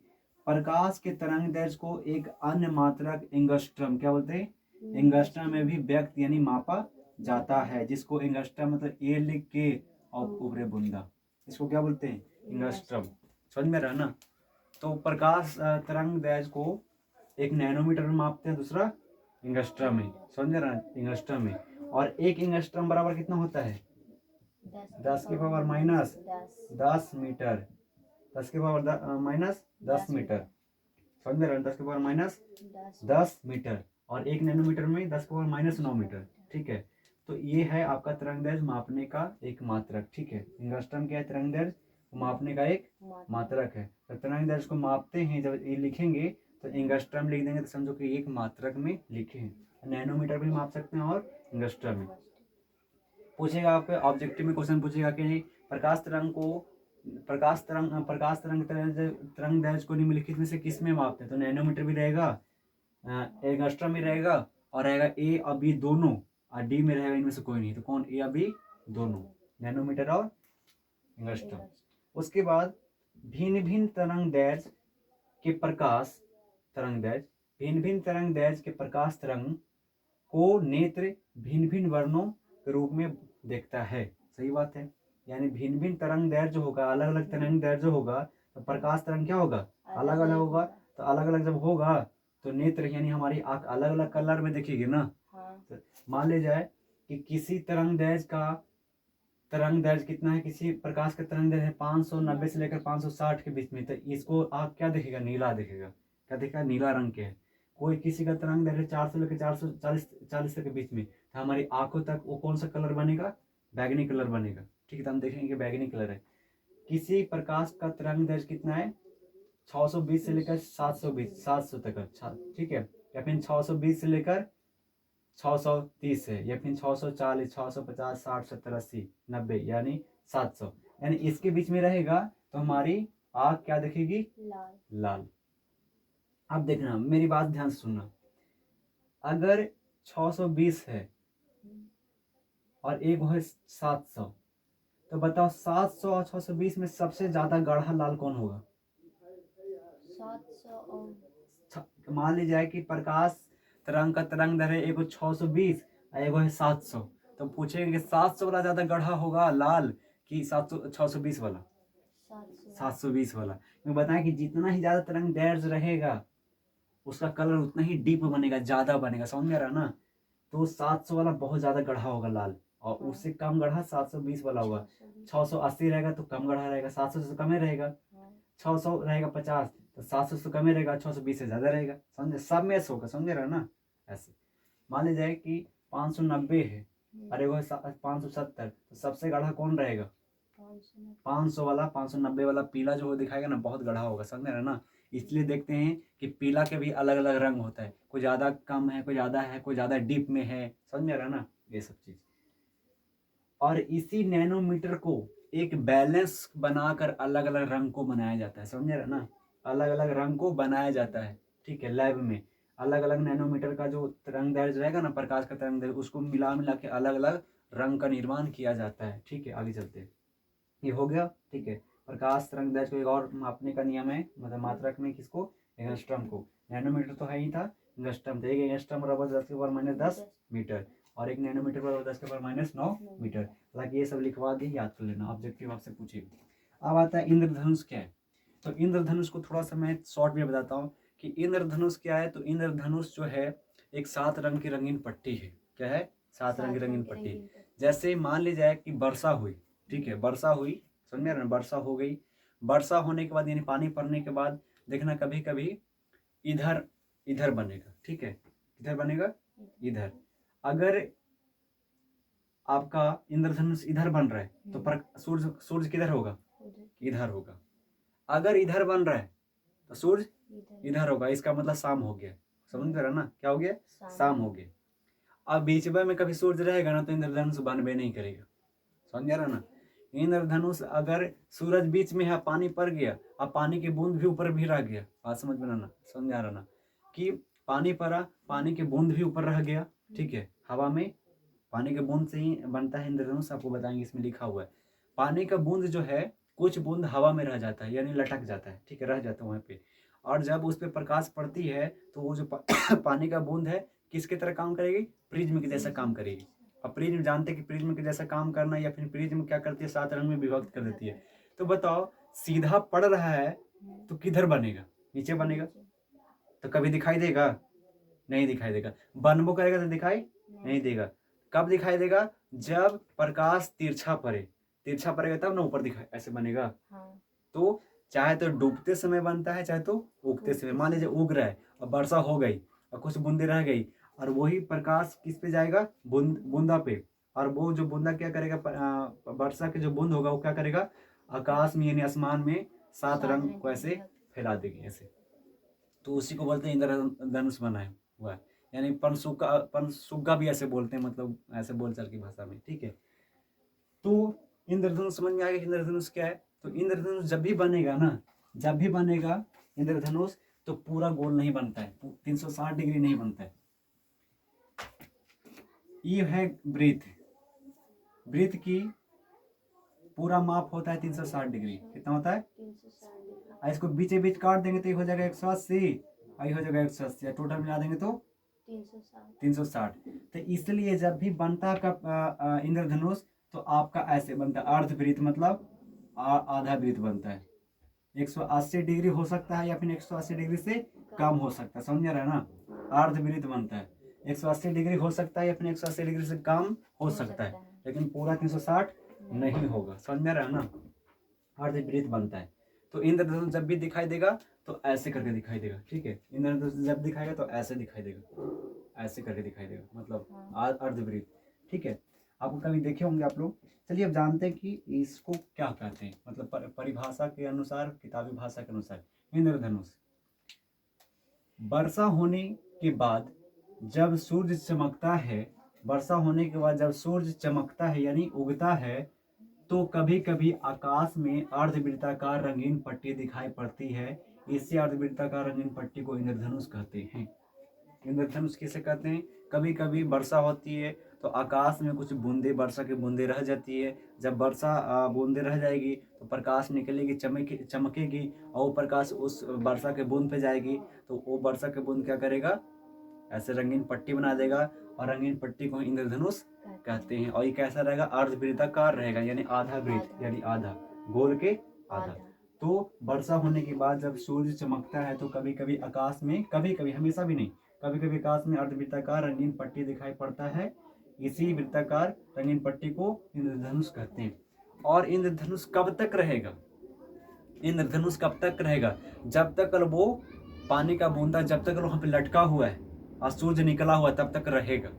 प्रकाश के तरंग दैर्ध्य को एक अन्य मात्रक एंगस्ट्रम, क्या बोलते हैं, एंगस्ट्रम में भी व्यक्त यानी मापा जाता है, जिसको एंगस्ट्रम मतलब ए लिख के और ऊपरे बुंदा, इसको क्या बोलते हैं, एंगस्ट्रम। समझ में रहा ना। तो प्रकाश तरंग दैर्ध्य को एक नैनोमीटर में मापते हैं, दूसरा एंगस्ट्रम में। समझ रहा, एंगस्ट्रम में। और एक एंगस्ट्रम बराबर कितना होता है, 10 के पावर -10 मीटर, 10 के पावर -10 मीटर। समझ में रहा, 10 के पावर -10 मीटर। और एक नैनोमीटर में 10 के पावर -9 मीटर। ठीक है, तो ये है आपका तरंग दैर्ध्य मापने का एक मात्रक। ठीक है, एंगस्ट्रम क्या है, तरंग दैर्ध्य मापने का एक मात्रक है। तो तरंग दैर्ध्य को मापते हैं, जब ये लिखेंगे तो एंगस्ट्रम लिख देंगे तो समझो कि एक मात्रक में लिखे हैं। नैनोमीटर भी माप सकते हैं और एंगस्ट्रम में। पूछेगा आपके ऑब्जेक्टिव में क्वेश्चन पूछेगा कि प्रकाश तरंग दैर्ध्य को निम्नलिखित में से किस में मापते हैं, तो नैनोमीटर भी रहेगा, एंगस्ट्रम भी रहेगा, और रहेगा ए और बी दोनों, और डी में रहेगा इनमें से कोई नहीं। तो कौन, ए और बी दोनों, नैनोमीटर और एंगस्ट्रम। उसके बाद भिन्न भिन्न तरंग दैर्ध्य के प्रकाश तरंग दैर्ध्य, भिन्न भिन्न तरंग दैर्ध्य के प्रकाश तरंग को नेत्र भिन्न भिन्न वर्णों के रूप में देखता है। सही बात है, यानी भिन्न भिन्न तरंग दैर्ध्य जो होगा, अलग अलग तरंग दैर्ध्य जो होगा, तो प्रकाश तरंग क्या होगा, अलग अलग होगा। तो अलग अलग जब होगा तो नेत्र यानी हमारी आंख अलग अलग कलर में देखेगी ना। तो मान ले जाए कि किसी तरंग दैर्ध्य का तरंग दैर्ध्य कितना है, किसी प्रकाश का तरंग दैर्ध्य है 590 से लेकर 560 के बीच में, तो इसको आप क्या देखेगा, नीला देखेगा। क्या देखेगा, नीला रंग के है। कोई किसी का तरंग दैर्ध्य 400 लेकर 440 तक के बीच में, तो हमारी आंखों तक वो कौन सा कलर बनेगा, बैगनी कलर बनेगा। ठीक है, तो हम देखेंगे कि बैगनी कलर है। किसी प्रकाश का तरंग दैर्ध्य कितना है, 620 से लेकर 700 तक। अच्छा, ठीक है, या फिर 620 से लेकर 630 है, या फिर 640, 650, 60, 70, 80, 90, यानी 700, यानी इसके बीच में रहेगा तो हमारी आंख क्या देखेगी, लाल। अब देखना, मेरी बात ध्यान से सुनना। अगर 620 है और एक है 700, तो बताओ 700 और 620 में सबसे ज्यादा गाढ़ा लाल कौन होगा। 700 और मान ली जाए कि प्रकाश तरंग का तरंग दैर्ध्य है, एगो 620 और एगो है 700, तो पूछेंगे कि 700 वाला ज्यादा गाढ़ा होगा लाल कि 620 वाला, 720 वाला। मैं बताएं कि जितना ही ज्यादा तरंग दैर्ध्य रहेगा उसका कलर उतना ही डीप बनेगा, ज्यादा बनेगा। समझ में आ रहा ना। तो 700 वाला बहुत ज्यादा गाढ़ा होगा लाल, और उससे कम गाढ़ा 720 वाला होगा। 680 रहेगा तो कम गाढ़ा रहेगा, 700 से कम ही रहेगा। 600 रहेगा 50, तो 700 से कम ही रहेगा, 620 से ज्यादा रहेगा। समझे, सब मैच होगा। समझे रहा ना। ऐसे मान ली जाए कि 590 है, अरे वो 570, तो सबसे गाढ़ा कौन रहेगा? 500 वाला, 590 वाला पीला जो वो दिखाएगा ना, बहुत गाढ़ा होगा, समझ रहे हैं ना। इसलिए देखते हैं कि पीला के भी अलग अलग रंग होता है, कोई ज़्यादा कम है, कोई ज़्यादा है, कोई ज़्यादा डीप में है, समझ में आ रहा है ना, ये सब चीज़। और इसी नैनोमीटर को एक बैलेंस बनाकर अलग अलग रंग को बनाया जाता है, समझ रहे हैं ना, अलग अलग रंग को बनाया जाता है, ठीक है। लैब में अलग अलग नैनोमीटर का जो तरंग दैर्ध्य रहेगा ना, प्रकाश का तरंग दैर्ध्य, उसको मिला मिला के अलग अलग रंग का निर्माण किया जाता है, ठीक है। आगे चलते हैं, ये हो गया, ठीक है। प्रकाश तरंग दैर्ध्य को एक और मापने का नियम है, मतलब मात्रक में किसको? एंगस्ट्रॉम को। नैनोमीटर तो है ही था, एंगस्ट्रॉम था। एक एंगस्ट्रॉम बराबर 10⁻⁻10 मीटर और एक नैनोमीटर बराबर 10⁻⁹ मीटर। हालांकि ये सब लिखवा दी, याद कर लेना, ऑब्जेक्टिव आपसे पूछिए। अब आता है इंद्रधनुष क्या है। तो इंद्रधनुष को थोड़ा सा मैं शॉर्ट में बताता हूँ कि इंद्रधनुष क्या है। तो इंद्रधनुष जो है एक 7 रंग की रंगीन पट्टी है। क्या है? 7 रंग की रंगीन पट्टी। जैसे मान ली जाए कि वर्षा हुई, ठीक है, वर्षा हुई, समझ में आ रहा है, वर्षा हो गई। वर्षा होने के बाद यानी पानी पड़ने के बाद देखना कभी कभी इधर इधर बनेगा, ठीक है, इधर बनेगा, इधर। अगर आपका इंद्रधनुष इधर बन रहा है तो पर सूर्य किधर होगा? इधर होगा। अगर इधर बन रहा है तो सूर्य इधर होगा। इसका मतलब शाम हो गया, समझ रहे ना, क्या हो गया? शाम हो गया। अब बीच में कभी सूर्य रहेगा ना तो इंद्रधनुष बनबे नहीं करेगा, समझ रहा ना। इंद्रधनुष अगर सूरज बीच में है, पानी पड़ गया, अब पानी की बूंद भी ऊपर भी रह गया, बात समझ में आना, समझ आ रहा ना, कि पानी पड़ा, पानी की बूंद भी ऊपर रह गया, ठीक है। हवा में पानी के बूंद से ही बनता है इंद्रधनुष, आपको बताएंगे, इसमें लिखा हुआ है। पानी का बूंद जो है, कुछ बूंद हवा में रह जाता है, यानी लटक जाता है, ठीक है, रह जाता है वहाँ पे। और जब उस पर प्रकाश पड़ती है तो वो जो पानी का बूंद है किसकी तरह काम करेगी? प्रिज्म के जैसा काम करेगी। अब प्रिज्म जानते हैं कि प्रिज्म के जैसा काम करना, या फिर प्रिज्म क्या करती है? 7 रंग में विभक्त कर देती है। तो बताओ, सीधा पड़ रहा है तो किधर बनेगा? नीचे बनेगा। तो कभी दिखाई देगा? नहीं दिखाई देगा। बनबो करेगा तो दिखाई नहीं देगा। कब दिखाई देगा? जब प्रकाश तिरछा पड़े, तिरछा पड़ेगा तब ना ऊपर दिखाई ऐसे बनेगा। तो चाहे तो डूबते समय बनता है, चाहे तो उगते समय। मान लीजिए उग रहा है और वर्षा हो गई और कुछ बूंदे रह गई, और वही प्रकाश किस पे जाएगा? बूंदा पे। और वो जो बूंदा क्या करेगा? वर्षा के जो बूंद होगा वो क्या करेगा? आकाश में यानी आसमान में 7 रंग को ऐसे फैला देगी, ऐसे। तो उसी को बोलते हैं इंद्रधनुष बनाए हुआ है, यानी पनसुग्गा भी ऐसे बोलते हैं, मतलब ऐसे बोलचाल की भाषा में, ठीक है। तो इंद्रधनुष समझ में आ गया इंद्रधनुष क्या है। तो इंद्रधनुष जब भी बनेगा ना, जब भी बनेगा इंद्रधनुष, तो पूरा गोल नहीं बनता है, 360 डिग्री नहीं बनता है। ये है वृत्त, वृत्त की पूरा माप होता है 360 डिग्री। कितना होता है? इसको बीचे बीच काट देंगे तो ये हो जाएगा 180, और ये हो जाएगा 180, टोटल मिला देंगे तो 360। तो इसलिए जब भी बनता है आपका इंद्रधनुष, तो आपका ऐसे बनता है अर्धवृत्त, मतलब आधा वृत्त बनता है। 180 डिग्री हो सकता है या फिर 180 डिग्री से कम हो सकता है, समझ रहे हैं ना। अर्धवृत्त बनता है, 180 डिग्री हो सकता है या फिर 180 डिग्री से कम हो सकता है, लेकिन पूरा 360 नहीं होगा, समझ रहे हैं ना। अर्धवृत्त बनता है। तो इंद्रधनुष जब भी दिखाई देगा तो ऐसे करके दिखाई देगा, ठीक है। इंद्रधनुष जब दिखाएगा तो ऐसे दिखाई देगा, ऐसे करके दिखाई देगा, मतलब अर्धवृत्त, ठीक है। आपको कभी देखे होंगे आप लोग। चलिए अब जानते हैं कि इसको क्या कहते हैं, मतलब परिभाषा के अनुसार, किताबी भाषा के अनुसार। इंद्रधनुष वर्षा होने के बाद जब सूर्य चमकता है, वर्षा होने के बाद जब सूर्य चमकता है यानी उगता है, तो कभी कभी आकाश में अर्धवृत्ताकार रंगीन पट्टी दिखाई पड़ती है। इसी अर्धवृत्ताकार रंगीन पट्टी को इंद्रधनुष कहते हैं। इंद्रधनुष किसे कहते हैं? कभी कभी वर्षा होती है तो आकाश में कुछ बूंदे, वर्षा की बूंदे रह जाती है। जब वर्षा बूंदे रह जाएगी तो प्रकाश निकलेगी, चमकेगी, और वो प्रकाश उस वर्षा के बूंद पे जाएगी, तो वो वर्षा के बूंद क्या करेगा? ऐसे रंगीन पट्टी बना देगा, और रंगीन पट्टी को इंद्रधनुष कहते हैं। और ये कैसा रहेगा? अर्धवृत्ताकार रहेगा, यानी आधा वृत्त, यानी आधा गोल के आधा। तो वर्षा होने के बाद जब सूर्य चमकता है तो कभी कभी आकाश में, कभी कभी, हमेशा भी नहीं, कभी कभी आकाश में अर्धवृत्ताकार रंगीन पट्टी दिखाई पड़ता है। इसी वृत्ताकार रंगीन पट्टी को इंद्रधनुष कहते हैं। और इंद्रधनुष कब तक रहेगा? इंद्रधनुष कब तक रहेगा? जब तक वो पानी का बूंदा, जब तक वहां पे लटका हुआ है और सूर्य निकला हुआ तब तक रहेगा।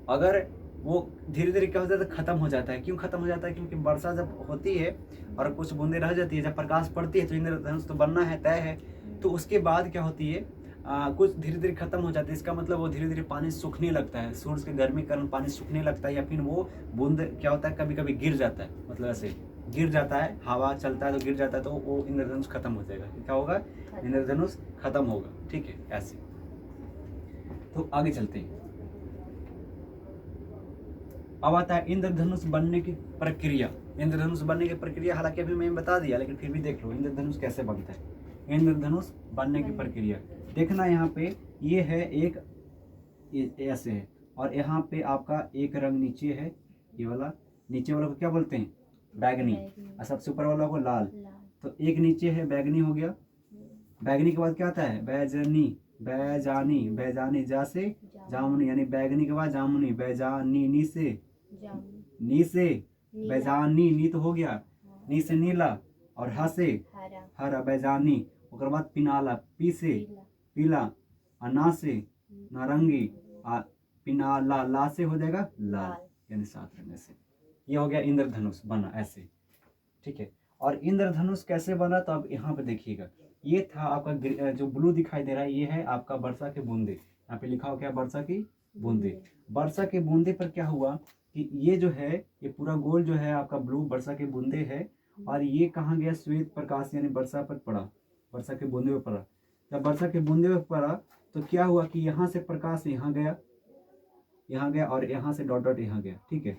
अगर वो धीरे धीरे क्या हो जाता है, खत्म हो जाता है। क्यों खत्म हो जाता है? क्योंकि वर्षा जब होती है और कुछ बूंदें रह जाती है, जब प्रकाश पड़ती है तो इंद्रधनुष तो बनना है, तय है। तो उसके बाद क्या होती है, कुछ धीरे धीरे खत्म हो जाती है। इसका मतलब वो धीरे धीरे पानी सूखने लगता है, सूरज के गर्मी के कारण पानी सूखने लगता है, या फिर वो बूंद क्या होता है, कभी कभी गिर जाता है, मतलब ऐसे गिर जाता है, हवा चलता है तो गिर जाता है, तो वो इंद्रधनुष खत्म हो जाएगा। क्या होगा? इंद्रधनुष खत्म होगा। ठीक है, ऐसे। तो आगे चलते हैं। अब आता है इंद्रधनुष बनने की प्रक्रिया। इंद्रधनुष बनने की प्रक्रिया हालांकि अभी मैंने बता दिया, लेकिन फिर भी देख लो इंद्रधनुष कैसे बनता है। इंद्रधनुष बनने की प्रक्रिया देखना, यहाँ पे ये है एक, ऐसे है, और यहाँ पे आपका एक रंग नीचे है, ये वाला। नीचे वाला को क्या बोलते हैं? बैगनी। और सबसे ऊपर वाला को लाल। तो एक नीचे है बैगनी हो गया। बैगनी के बाद क्या आता है? बैजनी, बैजानी, बैजानी, जा से जामुनी, यानी बैगनी के बाद जामुनी, बैजानी, नी से बैजानी, नी तो हो गया, नी से नीला, और ह से हरा, बैजानी। ओकर बाद पिनाला, पी से पीला, और ना से नारंगी, पिनाला, ला से हो जाएगा लाल, यानी 7 रंग से। ये हो गया इंद्रधनुष बना ऐसे। ठीक है, और इंद्रधनुष कैसे बना? तो अब यहाँ पे देखिएगा, ये था आपका जो ब्लू दिखाई दे रहा है, ये है आपका वर्षा के बूंदे। यहाँ पे लिखा हो क्या? वर्षा की बूंदे। वर्षा के बूंदे पर क्या हुआ कि ये जो है, ये पूरा गोल जो है आपका ब्लू वर्षा के बूंदे है, और ये कहाँ गया? श्वेत प्रकाश यानी वर्षा पर पड़ा, वर्षा के बूंदे पर पड़ा। जब वर्षा के बूंदे पर पड़ा तो क्या हुआ कि यहाँ से प्रकाश यहाँ गया, और यहाँ से डॉट डॉट यहाँ गया। ठीक है,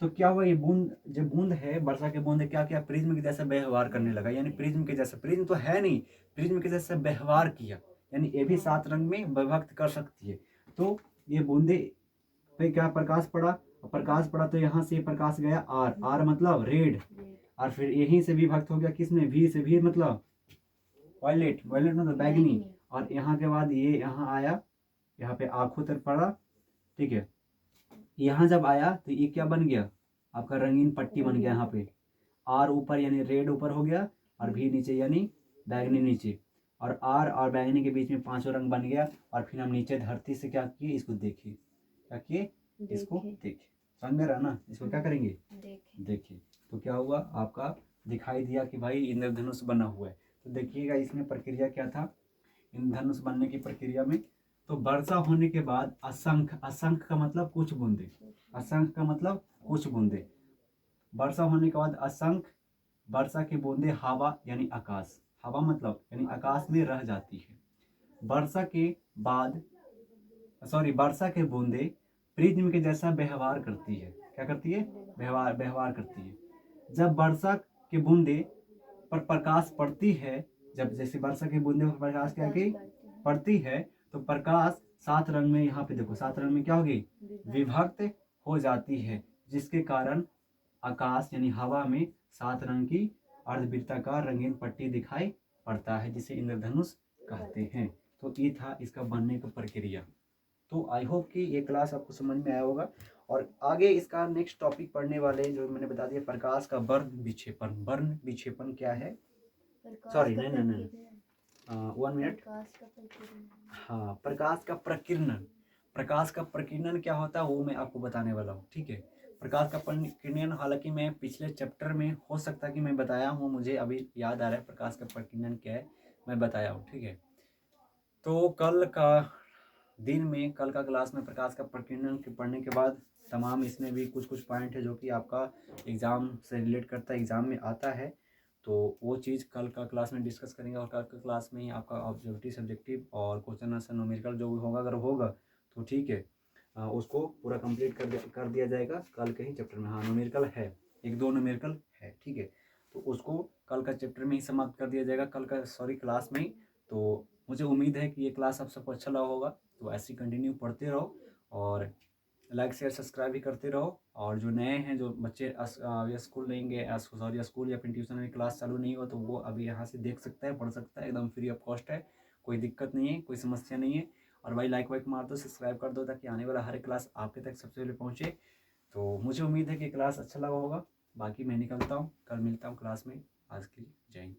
तो क्या हुआ, ये बूंद, जो बूंद है वर्षा के बूंद, क्या क्या प्रिज्म के जैसा व्यवहार करने लगा, यानी प्रिज्म के जैसा, प्रिज्म तो है नहीं, प्रिज्म के जैसा व्यवहार किया, यानी ये भी 7 रंग में विभक्त कर सकती है। तो ये बूंदे पे क्या प्रकाश पड़ा, प्रकाश पड़ा तो यहाँ से प्रकाश गया आर, आर मतलब रेड, और फिर यहीं से विभक्त हो गया किसमें? वी से, भी मतलब वायलेट, वायलेट मतलब बैगनी, और यहाँ के बाद ये यहाँ आया, यहाँ पे आंखों तक पड़ा। ठीक है, यहाँ जब आया तो ये क्या बन गया? आपका रंगीन पट्टी बन गया। यहाँ पे आर ऊपर यानी रेड ऊपर हो गया, और भी नीचे यानी बैगनी नीचे, और आर और बैगनी के बीच में 5 रंग बन गया। और फिर हम नीचे धरती से क्या किए? इसको देखिए, क्या किए? इसको देखिए, समझ में रहा ना? इसको क्या करेंगे? देखिए। तो क्या हुआ आपका? दिखाई दिया कि भाई इंद्रधनुष बना हुआ है। तो देखिएगा इसमें प्रक्रिया क्या था इंद्रधनुष बनने की प्रक्रिया में। तो वर्षा होने के बाद असंख्य, असंख्य का मतलब कुछ बूंदे, असंख्य का मतलब कुछ बूंदे, वर्षा होने के बाद असंख्य वर्षा की बूंदे हवा यानी आकाश, हवा मतलब यानी आकाश में रह जाती है। वर्षा के बाद वर्षा के बूंदे प्रिज्म के जैसा व्यवहार करती है। क्या करती है? व्यवहार करती है। जब वर्षा के बूंदे पर प्रकाश पड़ती है, जब जैसे वर्षा के बूंदे पर प्रकाश क्या की पड़ती है, तो प्रकाश 7 रंग में, यहाँ पे देखो 7 रंग में क्या होगी? विभक्त हो जाती है, जिसके कारण आकाश यानी हवा में 7 रंग की अर्धवृत्ताकार रंगीन पट्टी दिखाई पड़ता है, जिसे इंद्रधनुष कहते हैं। तो ये था इसका बनने का प्रक्रिया। तो आई होप कि ये क्लास आपको समझ में आया होगा। और आगे इसका नेक्स्ट टॉपिक पढ़ने वाले, जो मैंने बता दिया, प्रकाश का वर्ण विक्षेपण। वर्ण विक्षेपण क्या है? सॉरी, नहीं, 1 मिनट। हाँ, प्रकाश का प्रकीर्णन। प्रकाश का प्रकीर्णन क्या होता है वो मैं आपको बताने वाला हूँ। ठीक है, प्रकाश का प्रकीर्णन हालांकि मैं पिछले चैप्टर में हो सकता है कि मैं बताया हूँ, मुझे अभी याद आ रहा है प्रकाश का प्रकीर्णन क्या है, मैं बताया हूँ। ठीक है, तो कल का दिन में, कल का क्लास में प्रकाश का प्रकीर्णन के पढ़ने के बाद तमाम इसमें भी कुछ कुछ पॉइंट है जो कि आपका एग्ज़ाम से रिलेट करता है, एग्ज़ाम में आता है। तो वो चीज़ कल का क्लास में डिस्कस करेंगे, और कल का क्लास में ही आपका ऑब्जेक्टिव, सब्जेक्टिव और क्वेश्चन आंसर न्यूमेरिकल जो भी होगा, अगर होगा तो ठीक है, उसको पूरा कंप्लीट कर दिया जाएगा कल के ही चैप्टर में। हाँ, न्यूमेरिकल है, 1-2 न्यूमेरिकल है। ठीक है, तो उसको कल का चैप्टर में ही समाप्त कर दिया जाएगा, कल का क्लास में ही। तो मुझे उम्मीद है कि ये क्लास आप सबको अच्छा लगा होगा। तो ऐसे कंटिन्यू पढ़ते रहो, और लाइक शेयर सब्सक्राइब भी करते रहो। और जो नए हैं, जो बच्चे या स्कूल नहीं गए, सॉरी, स्कूल या फिर ट्यूशन में क्लास चालू नहीं हुआ, तो वो अभी यहाँ से देख सकता है, पढ़ सकता है, एकदम फ्री ऑफ कॉस्ट है, कोई दिक्कत नहीं है, कोई समस्या नहीं है। और भाई लाइक वाइक मार दो, सब्सक्राइब कर दो, ताकि आने वाला हर क्लास आपके तक सबसे पहले पहुँचे। तो मुझे उम्मीद है कि क्लास अच्छा लगा होगा। बाकी मैं निकलता हूँ, कल मिलता हूँ क्लास में। आज के लिए जय हिंद।